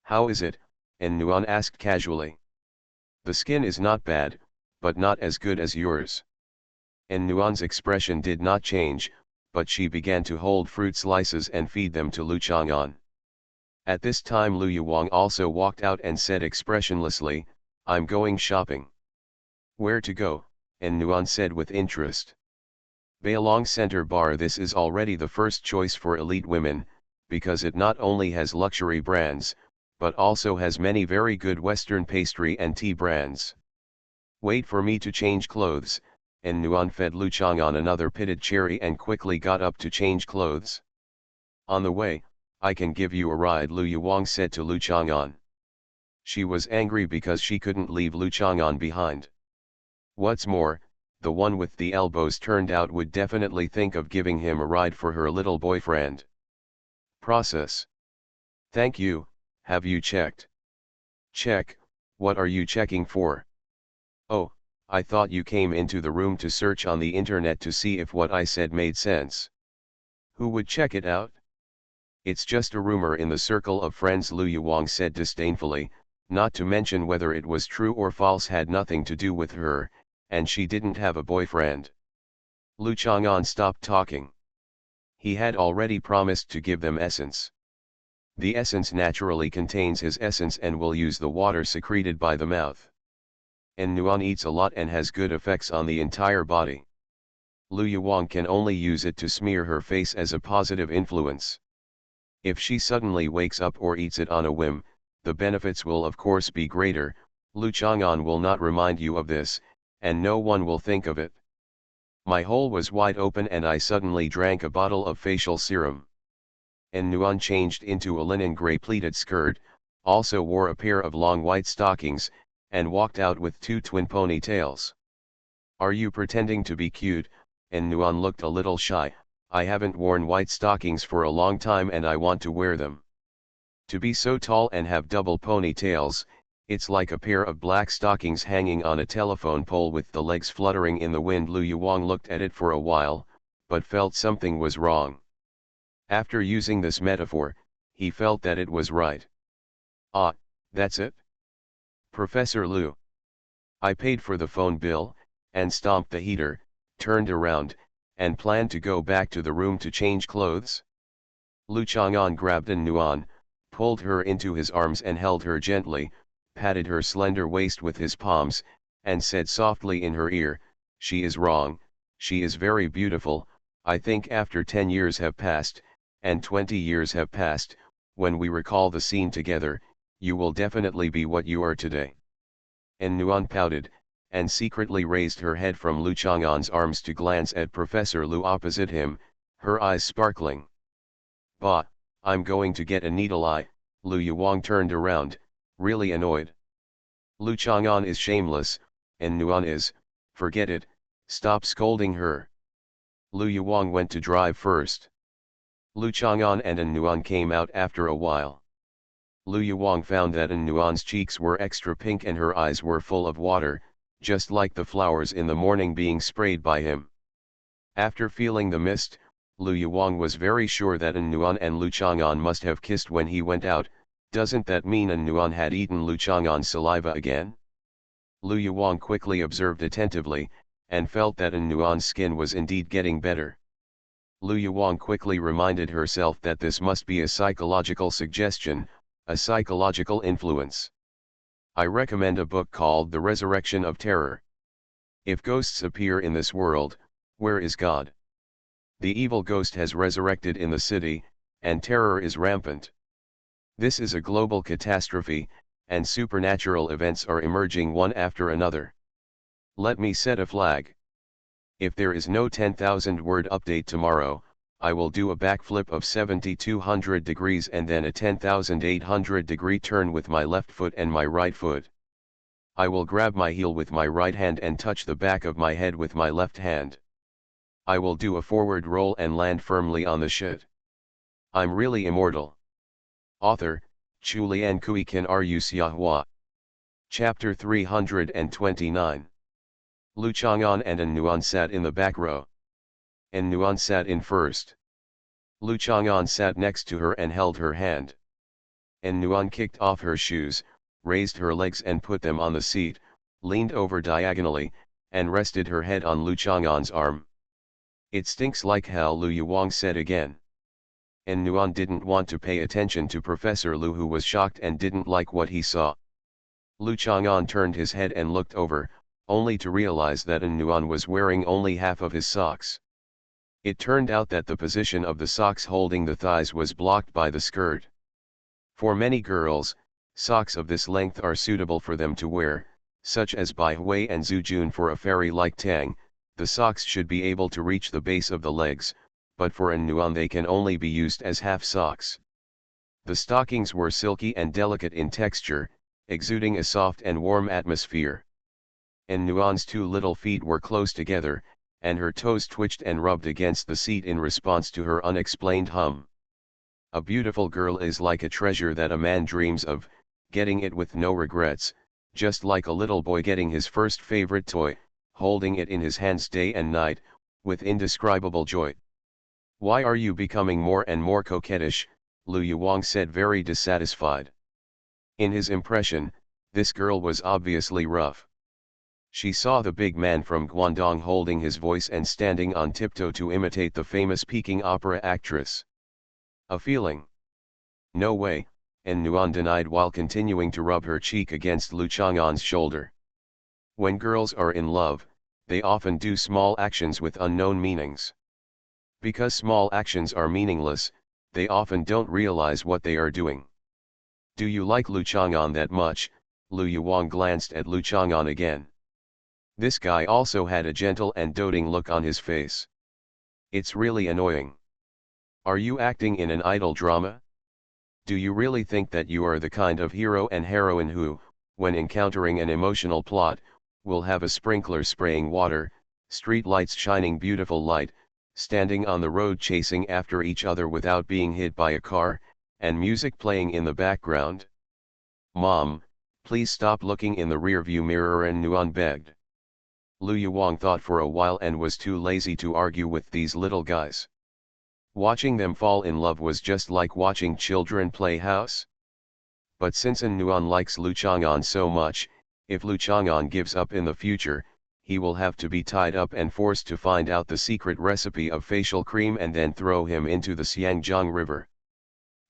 How is it? An Nuan asked casually. The skin is not bad, but not as good as yours. An Nuan's expression did not change, but she began to hold fruit slices and feed them to Lu Chang'an. At this time Lu Yuang also walked out and said expressionlessly, I'm going shopping. Where to go? An Nuan said with interest. Bailong Center Bar. This is already the first choice for elite women, because it not only has luxury brands, but also has many very good Western pastry and tea brands. Wait for me to change clothes. An Nuan fed Lu Chang'an another pitted cherry and quickly got up to change clothes. On the way, I can give you a ride, Lu Yuang said to Lu Chang'an. She was angry because she couldn't leave Lu Chang'an behind. What's more, the one with the elbows turned out would definitely think of giving him a ride for her little boyfriend. Process. Thank you. Have you checked? Check. What are you checking for? Oh, I thought you came into the room to search on the internet to see if what I said made sense. Who would check it out? It's just a rumor in the circle of friends, Lu Yuang said disdainfully, not to mention whether it was true or false had nothing to do with her, and she didn't have a boyfriend. Lu Chang'an stopped talking. He had already promised to give them essence. The essence naturally contains his essence and will use the water secreted by the mouth. An Nuan eats a lot and has good effects on the entire body. Lu Yuang can only use it to smear her face as a positive influence. If she suddenly wakes up or eats it on a whim, the benefits will of course be greater. Lu Chang'an will not remind you of this, and no one will think of it. My hole was wide open and I suddenly drank a bottle of facial serum. An Nuan changed into a linen gray pleated skirt, also wore a pair of long white stockings, and walked out with 2 twin ponytails. Are you pretending to be cute? An Nuan looked a little shy. I haven't worn white stockings for a long time and I want to wear them. To be so tall and have double ponytails, it's like a pair of black stockings hanging on a telephone pole with the legs fluttering in the wind. Lu Yuang looked at it for a while, but felt something was wrong. After using this metaphor, he felt that it was right. Ah, that's it? Professor Lu. I paid for the phone bill, and stomped the heater, turned around, and planned to go back to the room to change clothes. Lu Chang'an grabbed An Nuan, pulled her into his arms and held her gently, patted her slender waist with his palms, and said softly in her ear, she is wrong, she is very beautiful. I think after 10 years have passed, and 20 years have passed, when we recall the scene together, you will definitely be what you are today. An Nuan pouted, and secretly raised her head from Lu Chang'an's arms to glance at Professor Lu opposite him, her eyes sparkling. Bah, I'm going to get a needle eye. Lu Yuwang turned around, really annoyed. Lu Chang'an is shameless, and Nuan is, forget it, stop scolding her. Lu Yuwang went to drive first. Lu Chang'an and An Nuan came out after a while. Lu Yuwang found that An Nuan's cheeks were extra pink and her eyes were full of water, just like the flowers in the morning being sprayed by him. After feeling the mist, Lu Yuwang was very sure that An Nuan and Lu Chang'an must have kissed when he went out. Doesn't that mean An Nuan had eaten Lu Chang'an's saliva again? Lu Yuwang quickly observed attentively, and felt that An Nuan's skin was indeed getting better. Lu Yuwang quickly reminded herself that this must be a psychological suggestion, a psychological influence. I recommend a book called The Resurrection of Terror. If ghosts appear in this world, where is God? The evil ghost has resurrected in the city, and terror is rampant. This is a global catastrophe, and supernatural events are emerging one after another. Let me set a flag. If there is no 10,000 word update tomorrow, I will do a backflip of 7,200 degrees and then a 10,800 degree turn with my left foot and my right foot. I will grab my heel with my right hand and touch the back of my head with my left hand. I will do a forward roll and land firmly on the shit. I'm really immortal. Author, Chulian Kui Kan Ru Xiahua. Chapter 329. Lu Chang'an and An Nuan sat in the back row. An Nuan sat in first. Lu Chang'an sat next to her and held her hand. An Nuan kicked off her shoes, raised her legs and put them on the seat, leaned over diagonally, and rested her head on Lu Chang'an's arm. It stinks like hell, Lu Yuwang said again. An Nuan didn't want to pay attention to Professor Lu, who was shocked and didn't like what he saw. Lu Chang'an turned his head and looked over, only to realize that An Nuan was wearing only half of his socks. It turned out that the position of the socks holding the thighs was blocked by the skirt. For many girls, socks of this length are suitable for them to wear, such as Bai Hui and Zhu Jun. For a fairy like Tang, the socks should be able to reach the base of the legs, but for An Nuan they can only be used as half socks. The stockings were silky and delicate in texture, exuding a soft and warm atmosphere. An Nuan's two little feet were close together, and her toes twitched and rubbed against the seat in response to her unexplained hum. A beautiful girl is like a treasure that a man dreams of, getting it with no regrets, just like a little boy getting his first favorite toy, holding it in his hands day and night, with indescribable joy. Why are you becoming more and more coquettish? Lu Yuwang said, very dissatisfied. In his impression, this girl was obviously rough. She saw the big man from Guangdong holding his voice and standing on tiptoe to imitate the famous Peking opera actress. A feeling? No way, An Nuan denied while continuing to rub her cheek against Lu Chang'an's shoulder. When girls are in love, they often do small actions with unknown meanings. Because small actions are meaningless, they often don't realize what they are doing. Do you like Lu Chang'an that much? Lu Yuwang glanced at Lu Chang'an again. This guy also had a gentle and doting look on his face. It's really annoying. Are you acting in an idol drama? Do you really think that you are the kind of hero and heroine who, when encountering an emotional plot, will have a sprinkler spraying water, street lights shining beautiful light, standing on the road chasing after each other without being hit by a car, and music playing in the background? Mom, please stop looking in the rearview mirror, An Nuan begged. Lu Yuwang thought for a while and was too lazy to argue with these little guys. Watching them fall in love was just like watching children play house. But since An Nuan likes Lu Chang'an so much, if Lu Chang'an gives up in the future, he will have to be tied up and forced to find out the secret recipe of facial cream and then throw him into the Xiangjiang River.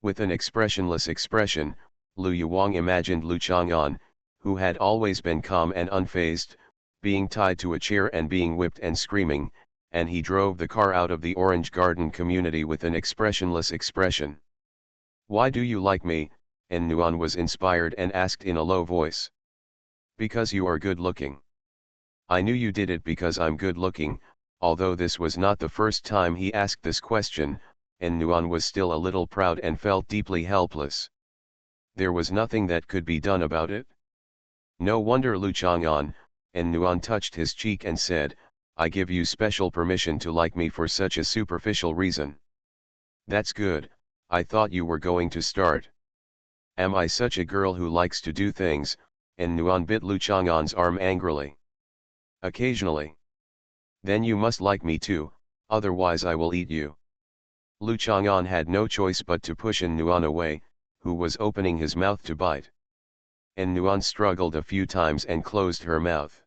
With an expressionless expression, Lu Yuwang imagined Lu Chang'an, who had always been calm and unfazed, being tied to a chair and being whipped and screaming, and he drove the car out of the Orange Garden community with an expressionless expression. Why do you like me? An Nuan was inspired and asked in a low voice. Because you are good looking. I knew you did it because I'm good looking, although this was not the first time he asked this question. and Nuan was still a little proud and felt deeply helpless. There was nothing that could be done about it. No wonder Lu Chang'an, and Nuan touched his cheek and said, I give you special permission to like me for such a superficial reason. That's good, I thought you were going to start. Am I such a girl who likes to do things? And Nuan bit Lu Chang'an's arm angrily. Occasionally. Then you must like me too, otherwise I will eat you. Lu Chang'an had no choice but to push Nuan away, who was opening his mouth to bite. And Nuan struggled a few times and closed her mouth.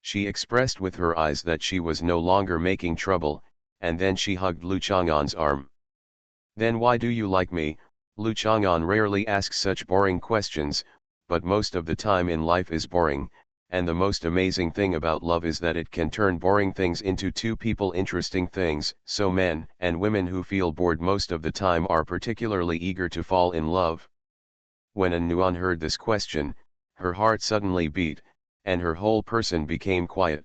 She expressed with her eyes that she was no longer making trouble, and then she hugged Lu Chang'an's arm. Then why do you like me? Lu Chang'an rarely asks such boring questions, but most of the time in life is boring, and the most amazing thing about love is that it can turn boring things into two people interesting things, so men and women who feel bored most of the time are particularly eager to fall in love. When Nuan heard this question, her heart suddenly beat, and her whole person became quiet.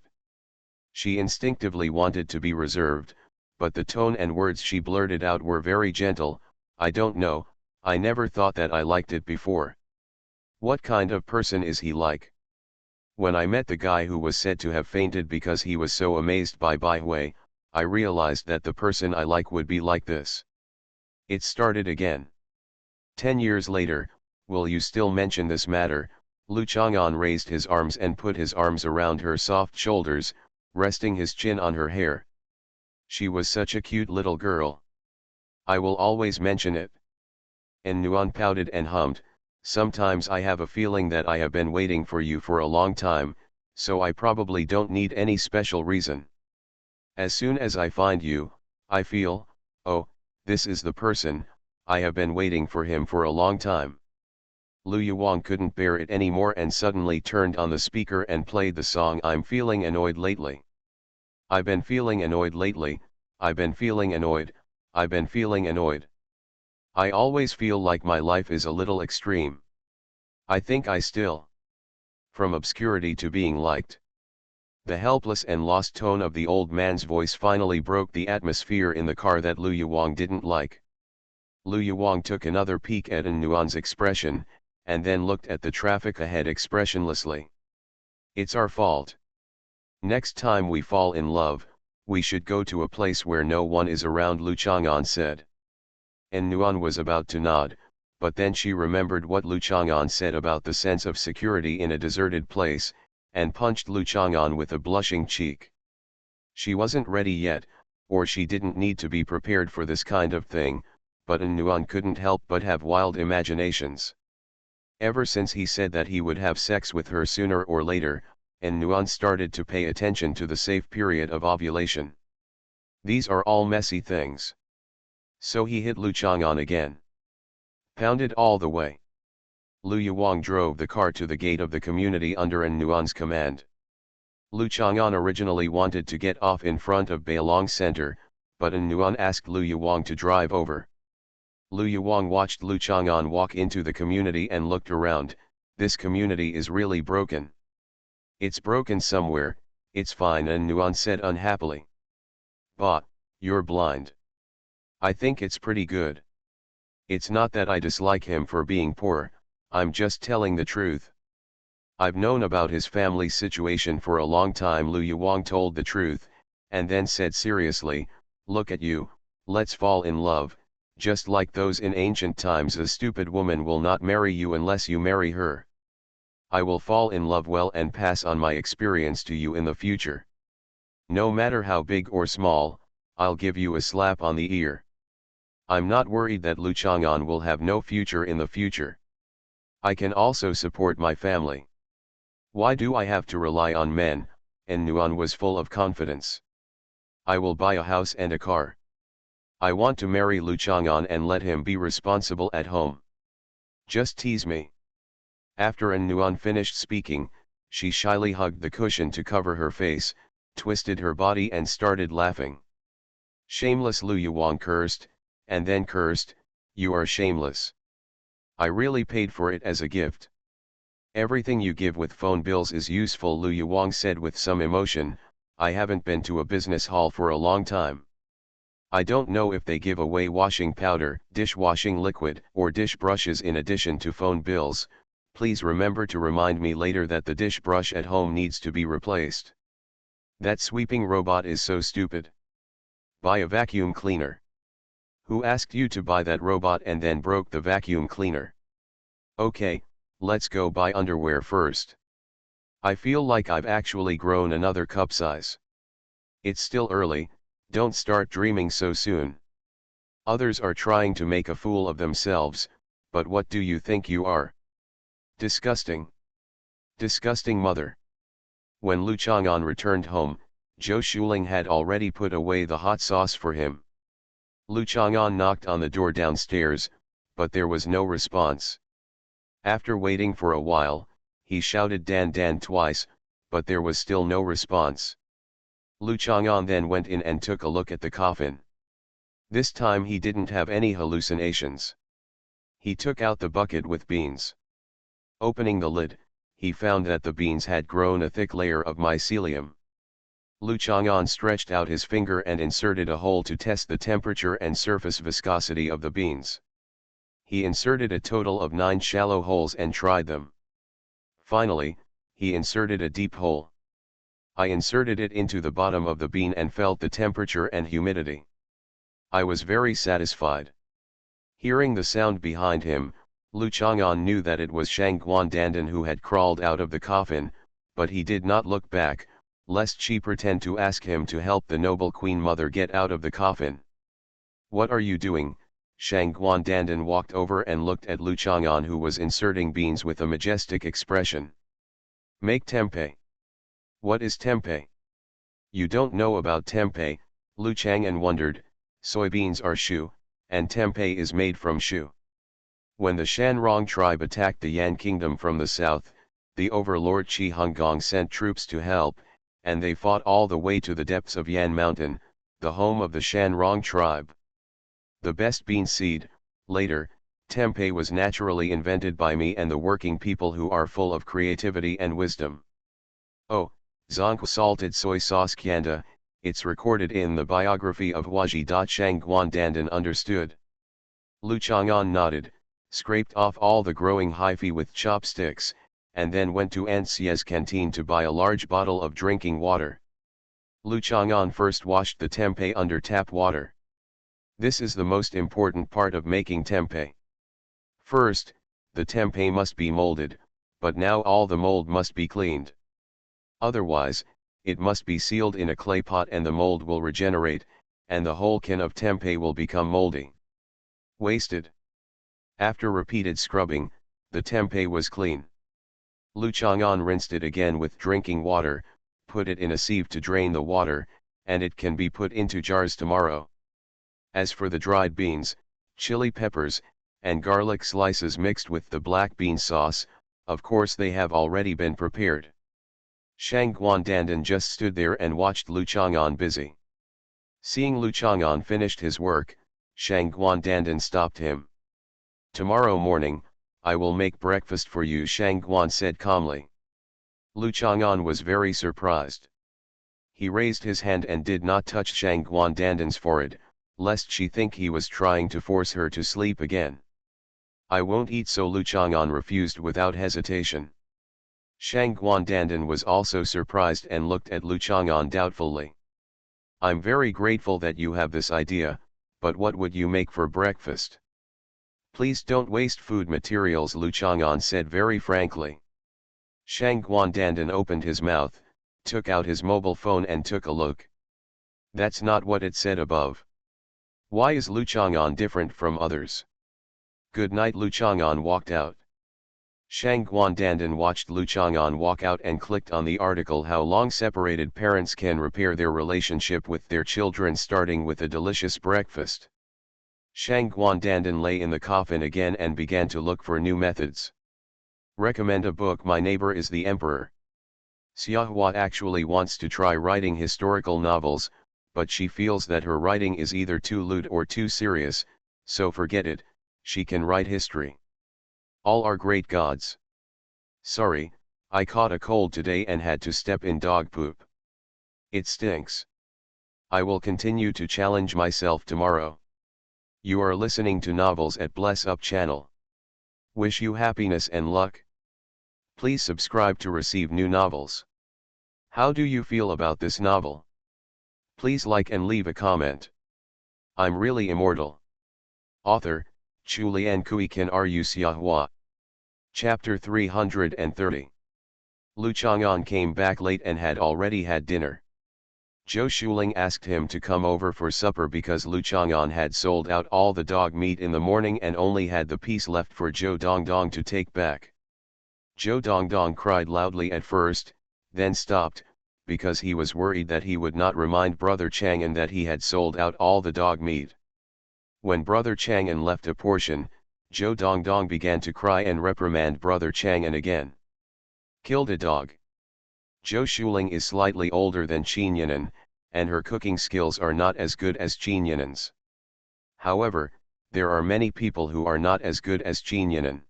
She instinctively wanted to be reserved, but the tone and words she blurted out were very gentle. I don't know, I never thought that I liked it before. What kind of person is he like? When I met the guy who was said to have fainted because he was so amazed by Bai Hui, I realized that the person I like would be like this. It started again. 10 years later, will you still mention this matter? Lu Chang'an raised his arms and put his arms around her soft shoulders, resting his chin on her hair. She was such a cute little girl. I will always mention it. And Nuan pouted and hummed, sometimes I have a feeling that I have been waiting for you for a long time, so I probably don't need any special reason. As soon as I find you, I feel, oh, this is the person, I have been waiting for him for a long time. Lu Yuang couldn't bear it anymore and suddenly turned on the speaker and played the song I'm Feeling Annoyed Lately. I've been feeling annoyed lately, I've been feeling annoyed, I've been feeling annoyed. I always feel like my life is a little extreme. I think I still. From obscurity to being liked. The helpless and lost tone of the old man's voice finally broke the atmosphere in the car that Lu Yuang didn't like. Lu Yuang took another peek at Nuan's expression, and then looked at the traffic ahead expressionlessly. It's our fault. Next time we fall in love, we should go to a place where no one is around, Lu Chang'an said. And Nuan was about to nod, but then she remembered what Lu Chang'an said about the sense of security in a deserted place, and punched Lu Chang'an with a blushing cheek. She wasn't ready yet, or she didn't need to be prepared for this kind of thing, but Nuan couldn't help but have wild imaginations. Ever since he said that he would have sex with her sooner or later, Nuan started to pay attention to the safe period of ovulation. These are all messy things. So he hit Lu Chang'an again. Pounded all the way. Lu Yuang drove the car to the gate of the community under Nuan's command. Lu Chang'an originally wanted to get off in front of Bailong Center, but Nuan asked Lu Yuang to drive over. Lu Yuang watched Lu Chang'an walk into the community and looked around. This community is really broken. It's broken somewhere, it's fine, Nuan said unhappily. Bah, you're blind. I think it's pretty good. It's not that I dislike him for being poor, I'm just telling the truth. I've known about his family situation for a long time. Lu Yuang told the truth, and then said seriously, look at you, let's fall in love, just like those in ancient times. A stupid woman will not marry you unless you marry her. I will fall in love well and pass on my experience to you in the future. No matter how big or small, I'll give you a slap on the ear. I'm not worried that Lu Chang'an will have no future in the future. I can also support my family. Why do I have to rely on men? And Nuan was full of confidence. I will buy a house and a car. I want to marry Lu Chang'an and let him be responsible at home. Just tease me. After Nuan finished speaking, she shyly hugged the cushion to cover her face, twisted her body and started laughing. Shameless, Lu Yuang cursed, and then cursed, you are shameless. I really paid for it as a gift. Everything you give with phone bills is useful, Lu Yuang said with some emotion. I haven't been to a business hall for a long time. I don't know if they give away washing powder, dishwashing liquid, or dish brushes in addition to phone bills. Please remember to remind me later that the dish brush at home needs to be replaced. That sweeping robot is so stupid. Buy a vacuum cleaner. Who asked you to buy that robot and then broke the vacuum cleaner? Okay, let's go buy underwear first. I feel like I've actually grown another cup size. It's still early, don't start dreaming so soon. Others are trying to make a fool of themselves, but what do you think you are? Disgusting. Disgusting mother. When Lu Chang'an returned home, Zhou Shuling had already put away the hot sauce for him. Lu Chang'an knocked on the door downstairs, but there was no response. After waiting for a while, he shouted Dan Dan twice, but there was still no response. Lu Chang'an then went in and took a look at the coffin. This time he didn't have any hallucinations. He took out the bucket with beans. Opening the lid, he found that the beans had grown a thick layer of mycelium. Lu Chang'an stretched out his finger and inserted a hole to test the temperature and surface viscosity of the beans. He inserted a total of 9 shallow holes and tried them. Finally, he inserted a deep hole. I inserted it into the bottom of the bean and felt the temperature and humidity. I was very satisfied. Hearing the sound behind him, Lu Chang'an knew that it was Shang Guandandan who had crawled out of the coffin, but he did not look back, lest she pretend to ask him to help the noble Queen Mother get out of the coffin. What are you doing? Shang Guandandan walked over and looked at Lu Chang'an, who was inserting beans with a majestic expression. Make tempeh. What is tempeh? You don't know about tempeh, Lu Chang'an wondered. Soybeans are shu, and tempeh is made from shu. When the Shanrong tribe attacked the Yan kingdom from the south, the overlord Qi Hunggong sent troops to help, and they fought all the way to the depths of Yan Mountain, the home of the Shanrong tribe. The best bean seed, later, tempeh, was naturally invented by me and the working people who are full of creativity and wisdom. Oh, Zonghu salted soy sauce Kianda, it's recorded in the biography of Huaji. Shang Guandandan understood. Lu Chang'an nodded, scraped off all the growing hyphae with chopsticks, and then went to Aunt Xie's canteen to buy a large bottle of drinking water. Lu Chang'an first washed the tempeh under tap water. This is the most important part of making tempeh. First, the tempeh must be molded, but now all the mold must be cleaned. Otherwise, it must be sealed in a clay pot and the mold will regenerate, and the whole can of tempeh will become moldy. Wasted. After repeated scrubbing, the tempeh was clean. Lu Chang'an rinsed it again with drinking water, put it in a sieve to drain the water, and it can be put into jars tomorrow. As for the dried beans, chili peppers, and garlic slices mixed with the black bean sauce, of course they have already been prepared. Shang Guandandan just stood there and watched Lu Chang'an busy. Seeing Lu Chang'an finished his work, Shang Guandandan stopped him. Tomorrow morning, I will make breakfast for you, Shang Guan said calmly. Lu Chang'an was very surprised. He raised his hand and did not touch Shang Guandandan's forehead, lest she think he was trying to force her to sleep again. I won't eat, so Lu Chang'an refused without hesitation. Shang Guandandan was also surprised and looked at Lu Chang'an doubtfully. I'm very grateful that you have this idea, but what would you make for breakfast? Please don't waste food materials, Lu Chang'an said very frankly. Shang Guandandan opened his mouth, took out his mobile phone and took a look. That's not what it said above. Why is Lu Chang'an different from others? Good night. Lu Chang'an walked out. Shang Guandandan watched Lu Chang'an walk out and clicked on the article How Long Separated Parents Can Repair Their Relationship with Their Children, starting with a delicious breakfast. Shang Guandandan lay in the coffin again and began to look for new methods. Recommend a book. My neighbor is the emperor. Xiahua actually wants to try writing historical novels, but she feels that her writing is either too lewd or too serious, so forget it, she can write history. All are great gods. Sorry, I caught a cold today and had to step in dog poop. It stinks. I will continue to challenge myself tomorrow. You are listening to Novels at Bless Up channel. Wish you happiness and luck. Please subscribe to receive new novels. How do you feel about this novel? Please like and leave a comment. I'm really immortal. Author, Chulian Kuikan Rusiahua. Chapter 330. Lu Chang'an came back late and had already had dinner. Zhou Shuling asked him to come over for supper because Lu Chang'an had sold out all the dog meat in the morning and only had the piece left for Zhou Dongdong to take back. Zhou Dongdong cried loudly at first, then stopped, because he was worried that he would not remind Brother Chang'an that he had sold out all the dog meat. When Brother Chang'an left a portion, Zhou Dongdong began to cry and reprimand Brother Chang'an again. Killed a dog. Zhou Shuling is slightly older than Qin Yanan, and her cooking skills are not as good as Qin Yanan's. However, there are many people who are not as good as Qin Yanan.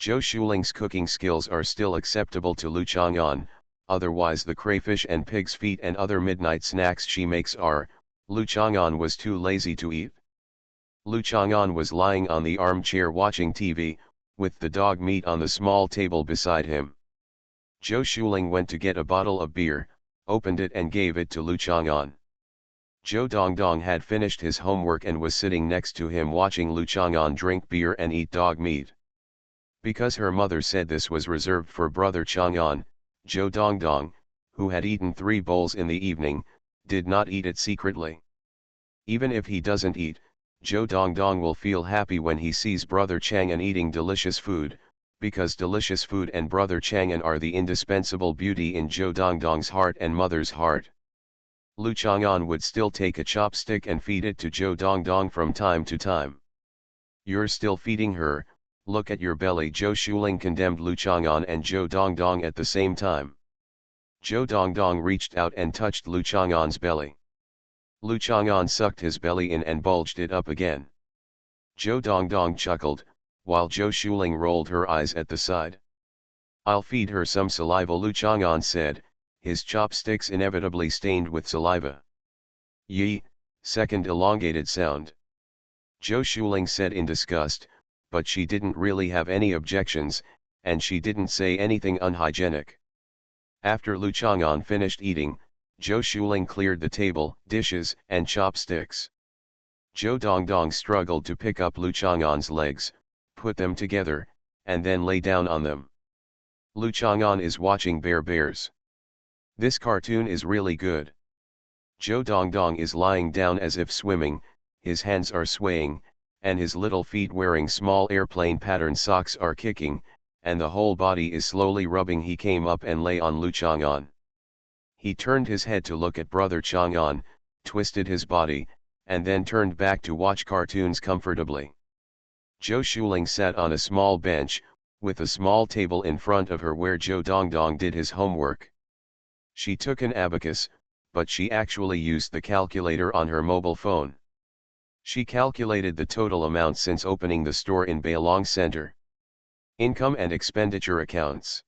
Zhou Shuling's cooking skills are still acceptable to Lu Chang'an, otherwise the crayfish and pig's feet and other midnight snacks she makes are, Lu Chang'an was too lazy to eat. Lu Chang'an was lying on the armchair watching TV, with the dog meat on the small table beside him. Zhou Shuling went to get a bottle of beer, opened it and gave it to Lu Chang'an. Zhou Dongdong had finished his homework and was sitting next to him watching Lu Chang'an drink beer and eat dog meat. Because her mother said this was reserved for Brother Chang'an, Zhou Dongdong, who had eaten 3 bowls in the evening, did not eat it secretly. Even if he doesn't eat, Zhou Dongdong will feel happy when he sees Brother Chang'an eating delicious food, because delicious food and Brother Chang'an are the indispensable beauty in Zhou Dongdong's heart and mother's heart. Lu Chang'an would still take a chopstick and feed it to Zhou Dongdong from time to time. You're still feeding her, look at your belly. Zhou Shuling condemned Lu Chang'an and Zhou Dongdong at the same time. Zhou Dongdong reached out and touched Lu Chang'an's belly. Lu Chang'an sucked his belly in and bulged it up again. Zhou Dongdong chuckled, while Zhou Shuling rolled her eyes at the side. I'll feed her some saliva, Lu Chang'an said, his chopsticks inevitably stained with saliva. Yi, second elongated sound. Zhou Shuling said in disgust, but she didn't really have any objections, and she didn't say anything unhygienic. After Lu Chang'an finished eating, Zhou Shuling cleared the table, dishes, and chopsticks. Zhou Dongdong struggled to pick up Lu Chang'an's legs, put them together, and then lay down on them. Lu Chang'an is watching Bear Bears. This cartoon is really good. Zhou Dongdong is lying down as if swimming, his hands are swaying, and his little feet wearing small airplane pattern socks are kicking, and the whole body is slowly rubbing. He came up and lay on Lu Chang'an. He turned his head to look at Brother Chang'an, twisted his body, and then turned back to watch cartoons comfortably. Zhou Shuling sat on a small bench, with a small table in front of her where Zhou Dongdong did his homework. She took an abacus, but she actually used the calculator on her mobile phone. She calculated the total amount since opening the store in Bailong Center. Income and expenditure accounts.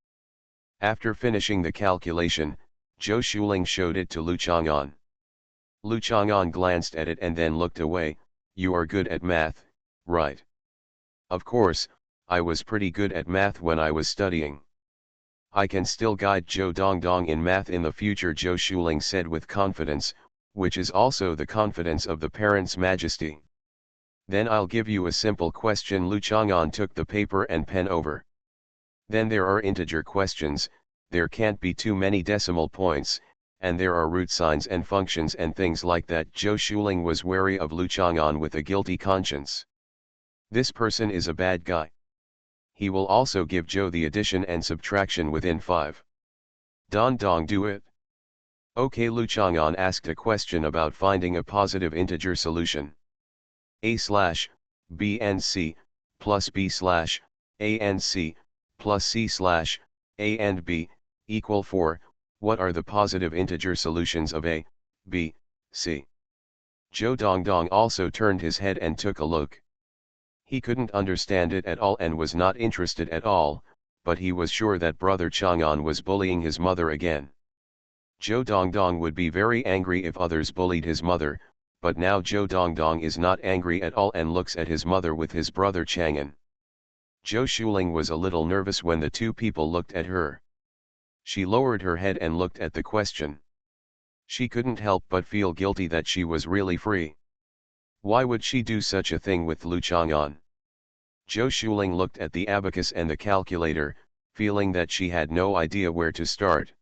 After finishing the calculation, Zhou Shuling showed it to Lu Chang'an. Lu Chang'an glanced at it and then looked away. You are good at math, right? Of course, I was pretty good at math when I was studying. I can still guide Zhou Dongdong in math in the future, Zhou Shuling said with confidence, which is also the confidence of the parent's majesty. Then I'll give you a simple question. Lu Chang'an took the paper and pen over. Then there are integer questions, there can't be too many decimal points, and there are root signs and functions and things like that. Zhou Shuling was wary of Lu Chang'an with a guilty conscience. This person is a bad guy. He will also give Zhou the addition and subtraction within 5. Dong do it. Okay, Lu Chang'an asked a question about finding a positive integer solution. A/b and c, plus b/a and c, plus c/a and b, equal 4, what are the positive integer solutions of a, b, c? Zhou Dongdong also turned his head and took a look. He couldn't understand it at all and was not interested at all, but he was sure that Brother Chang'an was bullying his mother again. Zhou Dongdong would be very angry if others bullied his mother, but now Zhou Dongdong is not angry at all and looks at his mother with his brother Chang'an. Zhou Shuling was a little nervous when the two people looked at her. She lowered her head and looked at the question. She couldn't help but feel guilty that she was really free. Why would she do such a thing with Lu Chang'an? Zhou Shuling looked at the abacus and the calculator, feeling that she had no idea where to start.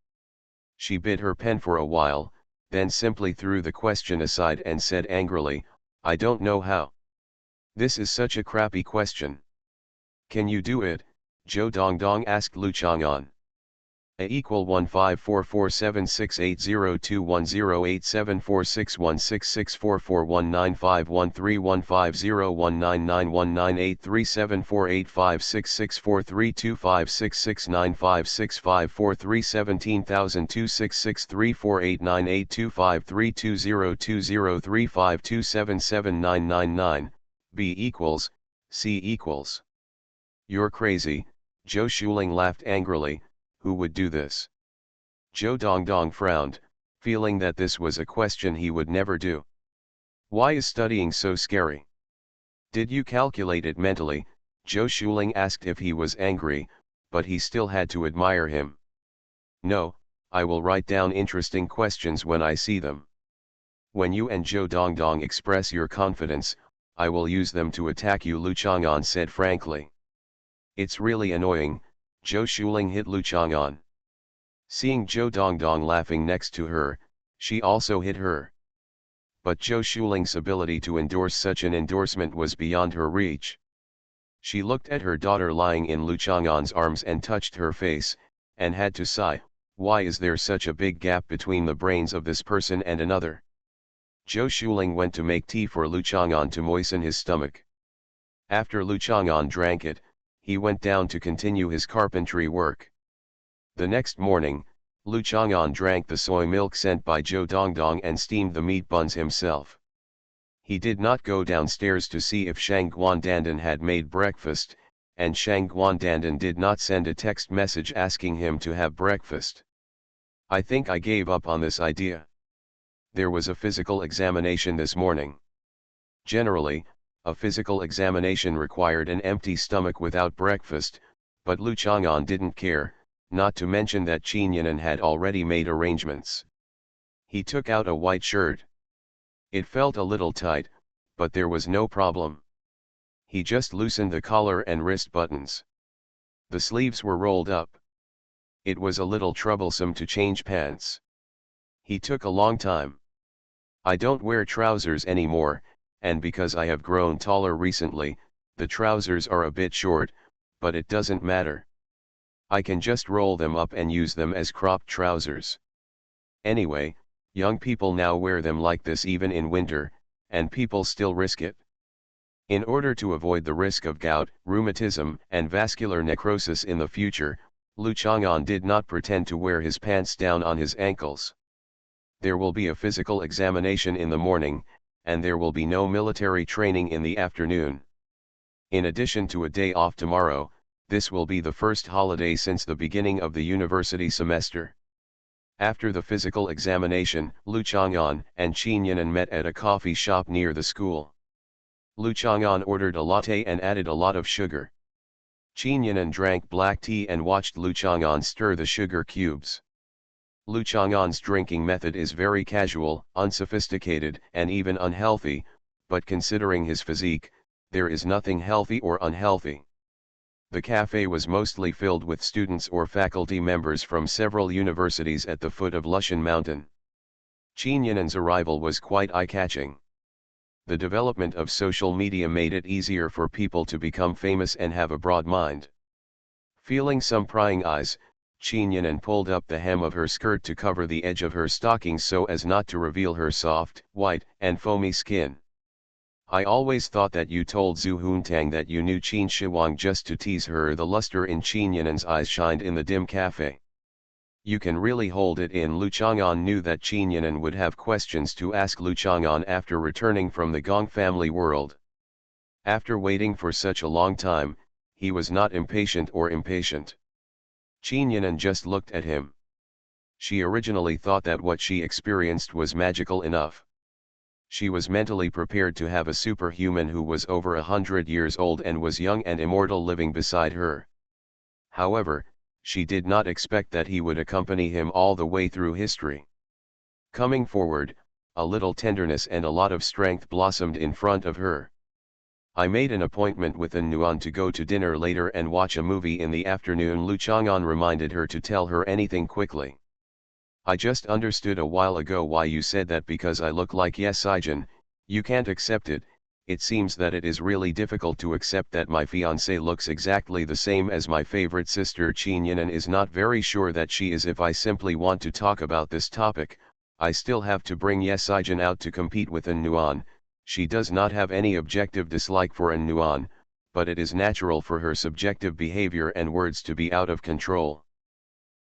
She bit her pen for a while, then simply threw the question aside and said angrily, "I don't know how. This is such a crappy question." "Can you do it?" Zhou Dongdong asked Lu Chang'an. A equal 15447680210874864325669441951317426634898253202035277999, B equals, C equals. "You're crazy," Zhou Shuling laughed angrily, "who would do this?" Zhou Dongdong frowned, feeling that this was a question he would never do. "Why is studying so scary?" "Did you calculate it mentally?" Zhou Shuling asked if he was angry, but he still had to admire him. "No, I will write down interesting questions when I see them. When you and Zhou Dongdong express your confidence, I will use them to attack you," Lu Chang'an said frankly. "It's really annoying," Zhou Shuling hit Lu Chang'an. Seeing Zhou Dongdong laughing next to her, she also hit her. But Zhou Shuling's ability to endorse such an endorsement was beyond her reach. She looked at her daughter lying in Lu Chang'an's arms and touched her face, and had to sigh, "Why is there such a big gap between the brains of this person and another?" Zhou Shuling went to make tea for Lu Chang'an to moisten his stomach. After Lu Chang'an drank it, he went down to continue his carpentry work. The next morning, Lu Chang'an drank the soy milk sent by Zhou Dongdong and steamed the meat buns himself. He did not go downstairs to see if Shang Guandandan had made breakfast, and Shang Guandandan did not send a text message asking him to have breakfast. "I think I gave up on this idea. There was a physical examination this morning. Generally, a physical examination required an empty stomach without breakfast, but Lu Chang'an didn't care, not to mention that Qinyanan had already made arrangements. He took out a white shirt. It felt a little tight, but there was no problem. He just loosened the collar and wrist buttons. The sleeves were rolled up. It was a little troublesome to change pants. He took a long time. I don't wear trousers anymore, and because I have grown taller recently, the trousers are a bit short, but it doesn't matter. I can just roll them up and use them as cropped trousers. Anyway, young people now wear them like this even in winter, and people still risk it. In order to avoid the risk of gout, rheumatism, and vascular necrosis in the future, Lu Chang'an did not pretend to wear his pants down on his ankles. There will be a physical examination in the morning, and there will be no military training in the afternoon. In addition to a day off tomorrow, this will be the first holiday since the beginning of the university semester. After the physical examination, Lu Chang'an and Qinyanan met at a coffee shop near the school. Lu Chang'an ordered a latte and added a lot of sugar. Qinyanan drank black tea and watched Lu Chang'an stir the sugar cubes. Lu Chang'an's drinking method is very casual, unsophisticated, and even unhealthy, but considering his physique, there is nothing healthy or unhealthy. The cafe was mostly filled with students or faculty members from several universities at the foot of Lushan Mountain. Qinyanan's arrival was quite eye-catching. The development of social media made it easier for people to become famous and have a broad mind. Feeling some prying eyes, Qinyanan pulled up the hem of her skirt to cover the edge of her stockings so as not to reveal her soft, white, and foamy skin. "I always thought that you told Zhu Huntang that you knew Qin Shiwang just to tease her." The luster in Qinyanan's eyes shined in the dim cafe. "You can really hold it in." Lu Chang'an knew that Qinyanan would have questions to ask Lu Chang'an after returning from the Gong family world. After waiting for such a long time, he was not impatient or impatient. Qinyanan just looked at him. She originally thought that what she experienced was magical enough. She was mentally prepared to have a superhuman who was over 100 years old and was young and immortal living beside her. However, she did not expect that he would accompany him all the way through history. Coming forward, a little tenderness and a lot of strength blossomed in front of her. I made an appointment with An Nuan to go to dinner later and watch a movie in the afternoon. Lu Chang'an reminded her to tell her anything quickly. I just understood a while ago why you said that because I look like Ye Sijin. You can't accept it. It seems that it is really difficult to accept that my fiancé looks exactly the same as my favorite sister Qin Yin and is not very sure that she is. If I simply want to talk about this topic, I still have to bring Ye Sijin out to compete with An Nuan. She does not have any objective dislike for An Nuan, but it is natural for her subjective behavior and words to be out of control.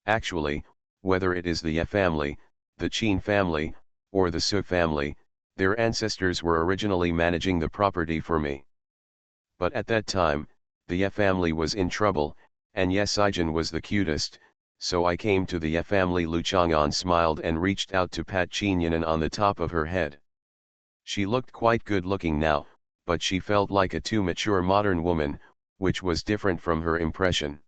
Actually, whether it is the Ye family, the Qin family, or the Su family, their ancestors were originally managing the property for me. But at that time, the Ye family was in trouble, and Ye Sijin was the cutest, so I came to the Ye family. Lu Chang'an smiled and reached out to pat Qin Yinan on the top of her head. She looked quite good looking now, but she felt like a too mature modern woman, which was different from her impression.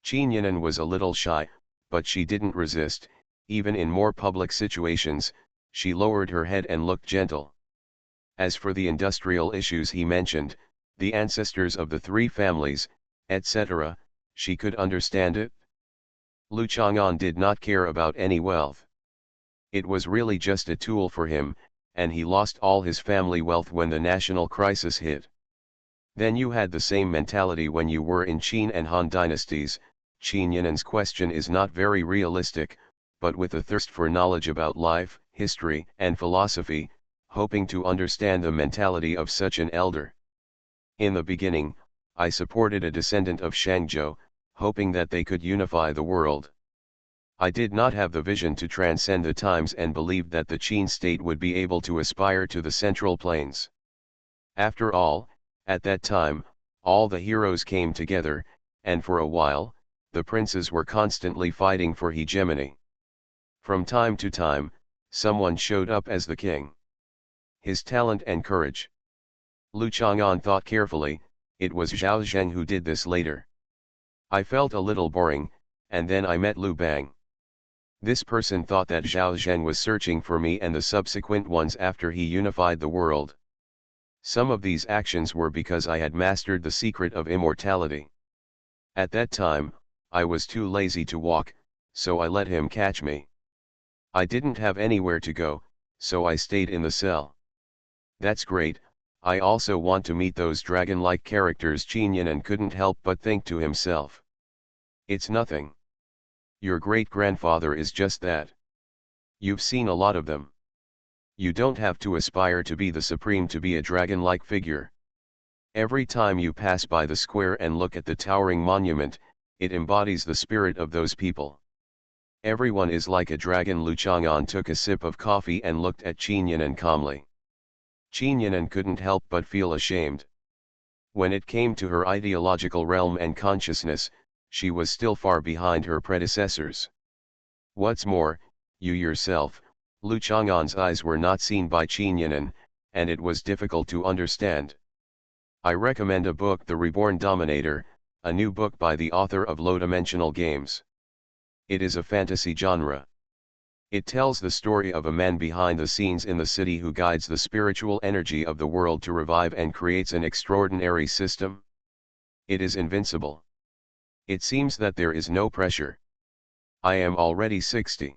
Qin Yinan was a little shy, but she didn't resist. Even in more public situations, she lowered her head and looked gentle. As for the industrial issues he mentioned, the ancestors of the three families, etc., she could understand it. Lu Chang'an did not care about any wealth. It was really just a tool for him, and he lost all his family wealth when the national crisis hit. Then you had the same mentality when you were in Qin and Han dynasties. Qin Yinan's question is not very realistic, but with a thirst for knowledge about life, history, and philosophy, hoping to understand the mentality of such an elder. In the beginning, I supported a descendant of Shangzhou, hoping that they could unify the world. I did not have the vision to transcend the times and believed that the Qin state would be able to aspire to the Central Plains. After all, at that time, all the heroes came together, and for a while, the princes were constantly fighting for hegemony. From time to time, someone showed up as the king. His talent and courage. Lu Chang'an thought carefully, it was Zhao Zheng who did this later. I felt a little boring, and then I met Lu Bang. This person thought that Zhao Zheng was searching for me and the subsequent ones after he unified the world. Some of these actions were because I had mastered the secret of immortality. At that time, I was too lazy to walk, so I let him catch me. I didn't have anywhere to go, so I stayed in the cell. That's great. I also want to meet those dragon-like characters. Qin Yinan couldn't help but think to himself. It's nothing. Your great-grandfather is just that. You've seen a lot of them. You don't have to aspire to be the supreme to be a dragon-like figure. Every time you pass by the square and look at the towering monument, it embodies the spirit of those people. Everyone is like a dragon. Lu Chang'an took a sip of coffee and looked at Qin Yinan calmly. Qin Yinan couldn't help but feel ashamed. When it came to her ideological realm and consciousness, she was still far behind her predecessors. What's more, you yourself, Lu Chang'an's eyes were not seen by Qin Yinan, and it was difficult to understand. I recommend a book, The Reborn Dominator, a new book by the author of Low-Dimensional Games. It is a fantasy genre. It tells the story of a man behind the scenes in the city who guides the spiritual energy of the world to revive and creates an extraordinary system. It is invincible. It seems that there is no pressure. I am already 60.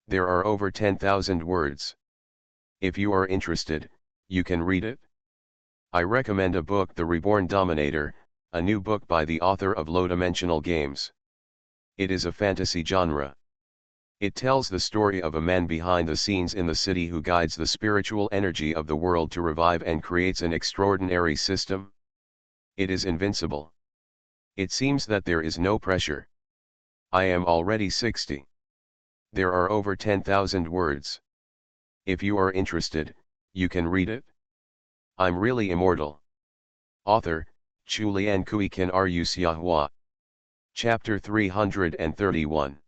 There are over 10,000 words. If you are interested, you can read it. I recommend a book, The Reborn Dominator, a new book by the author of Low-Dimensional Games. It is a fantasy genre. It tells the story of a man behind the scenes in the city who guides the spiritual energy of the world to revive and creates an extraordinary system. It is invincible. It seems that there is no pressure. I am already 60. There are over 10,000 words. If you are interested, you can read it. I'm really immortal. Author, Chulian Kui Kan Ru Xiahua. Chapter 331.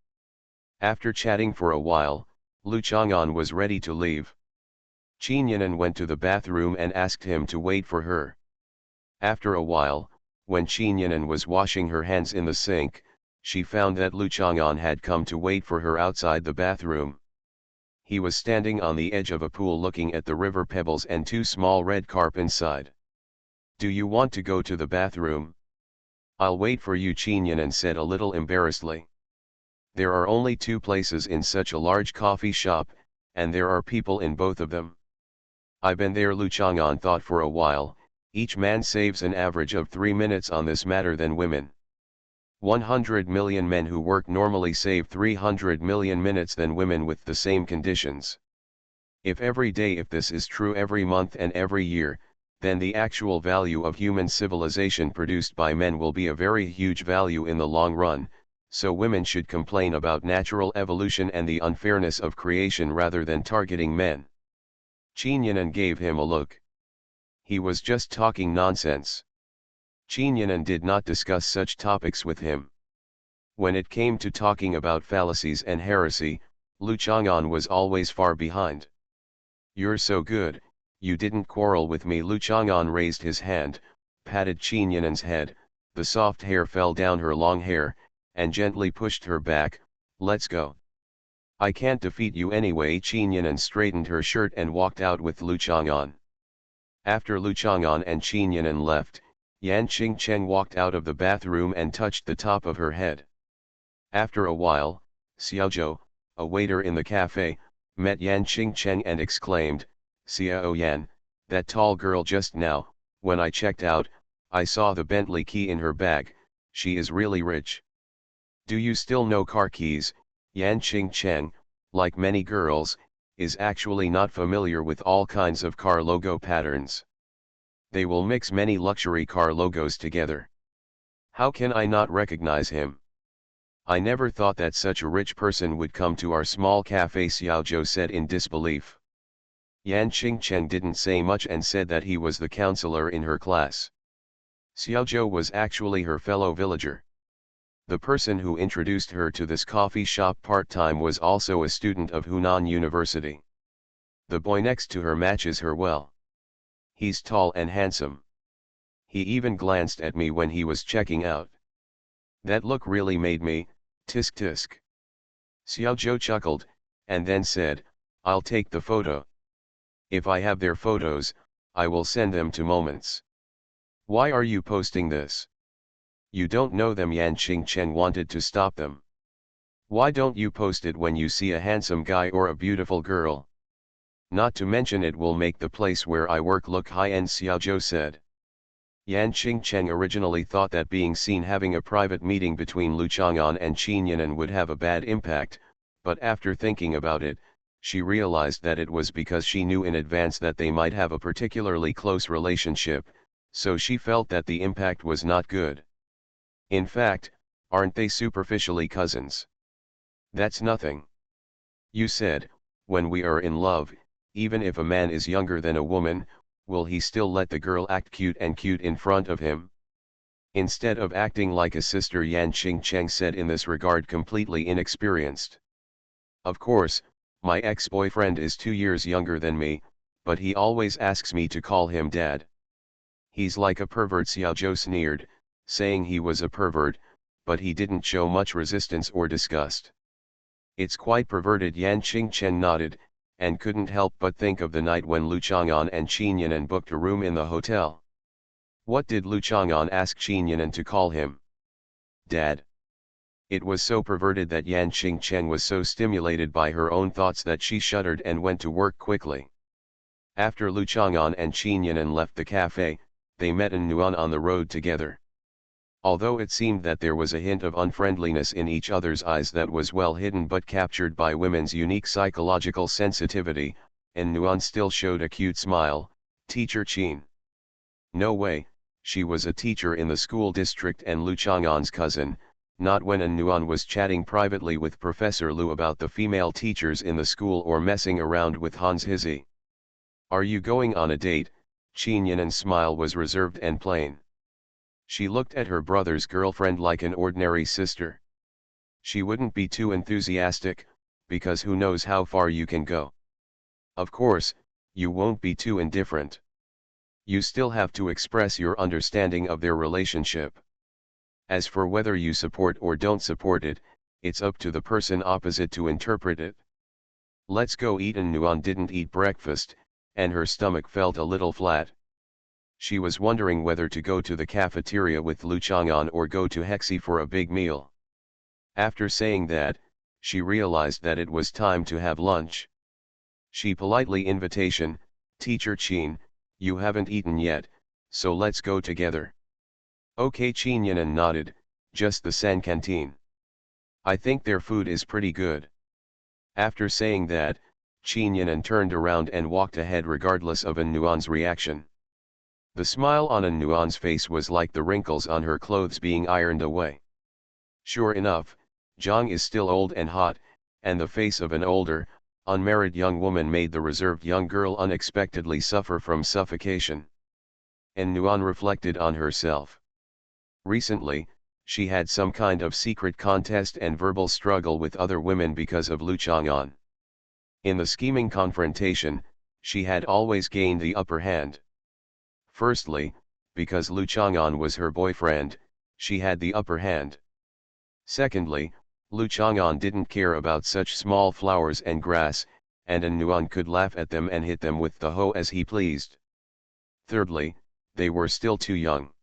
After chatting for a while, Lu Chang'an was ready to leave. Qin Yinan went to the bathroom and asked him to wait for her. After a while, when Qin Yinan was washing her hands in the sink, she found that Lu Chang'an had come to wait for her outside the bathroom. He was standing on the edge of a pool looking at the river pebbles and two small red carp inside. "Do you want to go to the bathroom?" "I'll wait for you," Qin Yinan said a little embarrassedly. There are only two places in such a large coffee shop, and there are people in both of them. "I've been there." Lu Chang'an thought for a while. Each man saves an average of 3 minutes on this matter than women. 100 million men who work normally save 300 million minutes than women with the same conditions. If this is true every month and every year, then the actual value of human civilization produced by men will be a very huge value in the long run, so women should complain about natural evolution and the unfairness of creation rather than targeting men. Qin Yinan gave him a look. He was just talking nonsense. Qin Yinan did not discuss such topics with him. When it came to talking about fallacies and heresy, Lu Chang'an was always far behind. "You're so good, you didn't quarrel with me." Lu Chang'an raised his hand, patted Qin Yinan's head, the soft hair fell down her long hair, and gently pushed her back. "Let's go." "I can't defeat you anyway." Qin Yinan straightened her shirt and walked out with Lu Chang'an. After Lu Chang'an and Qin Yinan left, Yan Qingcheng walked out of the bathroom and touched the top of her head. After a while, Xiaozhou, a waiter in the cafe, met Yan Qingcheng and exclaimed, "Xiao Yan, that tall girl just now, when I checked out, I saw the Bentley key in her bag. She is really rich." "Do you still know car keys?" Yan Qingcheng, like many girls, is actually not familiar with all kinds of car logo patterns. They will mix many luxury car logos together. "How can I not recognize him? I never thought that such a rich person would come to our small cafe," Xiaozhou said in disbelief. Yan Qingcheng didn't say much and said that he was the counselor in her class. Xiaozhou was actually her fellow villager. The person who introduced her to this coffee shop part-time was also a student of Hunan University. The boy next to her matches her well. He's tall and handsome. He even glanced at me when he was checking out. That look really made me, tisk tisk. Xiaozhou chuckled, and then said, "I'll take the photo. If I have their photos, I will send them to Moments." "Why are you posting this? You don't know them." Yan Qingcheng wanted to stop them. "Why don't you post it when you see a handsome guy or a beautiful girl? Not to mention it will make the place where I work look high-end," Xiaozhou said. Yan Qingcheng originally thought that being seen having a private meeting between Lu Chang'an and Qin Yinan would have a bad impact, but after thinking about it, she realized that it was because she knew in advance that they might have a particularly close relationship, so she felt that the impact was not good. In fact, aren't they superficially cousins? That's nothing. You said, when we are in love, even if a man is younger than a woman, will he still let the girl act cute in front of him? Instead of acting like a sister, Yan Qingcheng said in this regard completely inexperienced. "Of course, my ex-boyfriend is 2 years younger than me, but he always asks me to call him dad. He's like a pervert," Xiaozhou sneered, saying he was a pervert, but he didn't show much resistance or disgust. "It's quite perverted." Yan Qingcheng nodded, and couldn't help but think of the night when Lu Chang'an and Qin Yinan booked a room in the hotel. What did Lu Chang'an ask Qin Yinan to call him? Dad. It was so perverted that Yan Qingcheng was so stimulated by her own thoughts that she shuddered and went to work quickly. After Lu Chang'an and Qin Yinan left the cafe, they met in Nuan on the road together. Although it seemed that there was a hint of unfriendliness in each other's eyes that was well hidden but captured by women's unique psychological sensitivity, and Nuan still showed a cute smile. "Teacher Qin." No way, she was a teacher in the school district and Lu Chang'an's cousin, not when Nuan was chatting privately with Professor Lu about the female teachers in the school or messing around with Hans Hizzy. "Are you going on a date?" Qin Yinan's smile was reserved and plain. She looked at her brother's girlfriend like an ordinary sister. She wouldn't be too enthusiastic, because who knows how far you can go. Of course, you won't be too indifferent. You still have to express your understanding of their relationship. As for whether you support or don't support it, it's up to the person opposite to interpret it. Let's go eat. And Nuan didn't eat breakfast, and her stomach felt a little flat. She was wondering whether to go to the cafeteria with Lu Chang'an or go to Hexi for a big meal. After saying that, she realized that it was time to have lunch. She politely invitation, "Teacher Qin, you haven't eaten yet, so let's go together." Okay, Qin Yanan nodded, "Just the San canteen. I think their food is pretty good." After saying that, Qin Yanan turned around and walked ahead regardless of An Nuan's reaction. The smile on An Nuan's face was like the wrinkles on her clothes being ironed away. Sure enough, Zhang is still old and hot, and the face of an older, unmarried young woman made the reserved young girl unexpectedly suffer from suffocation. And Nuan reflected on herself. Recently, she had some kind of secret contest and verbal struggle with other women because of Lu Chang'an. In the scheming confrontation, she had always gained the upper hand. Firstly, because Lu Chang'an was her boyfriend, she had the upper hand. Secondly, Lu Chang'an didn't care about such small flowers and grass, and An Nuan could laugh at them and hit them with the hoe as he pleased. Thirdly, they were still too young.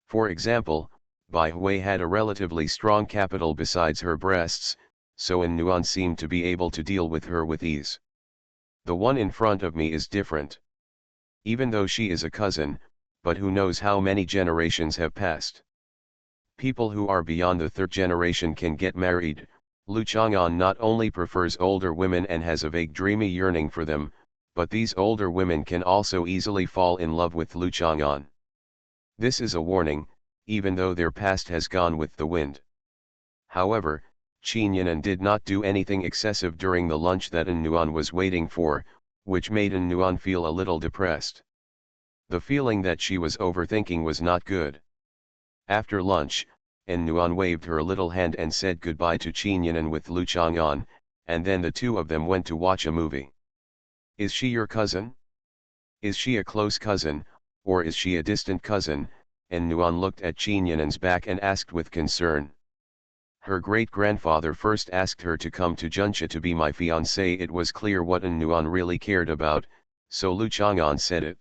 For example, Bai Hui had a relatively strong capital besides her breasts, so An Nuan seemed to be able to deal with her with ease. The one in front of me is different. Even though she is a cousin, but who knows how many generations have passed. People who are beyond the third generation can get married. Lu Chang'an not only prefers older women and has a vague dreamy yearning for them, but these older women can also easily fall in love with Lu Chang'an. This is a warning, even though their past has gone with the wind. However, Qin Yanan did not do anything excessive during the lunch that An Nuan was waiting for, which made An Nuan feel a little depressed. The feeling that she was overthinking was not good. After lunch, An Nuan waved her little hand and said goodbye to Qin Yanan with Lu Chang'an, and then the two of them went to watch a movie. "Is she your cousin? Is she a close cousin, or is she a distant cousin?" An Nuan looked at Qin Yanan's back and asked with concern. "Her great-grandfather first asked her to come to Junxia to be my fiancée." It was clear what An Nuan really cared about, so Lu Chang'an said it.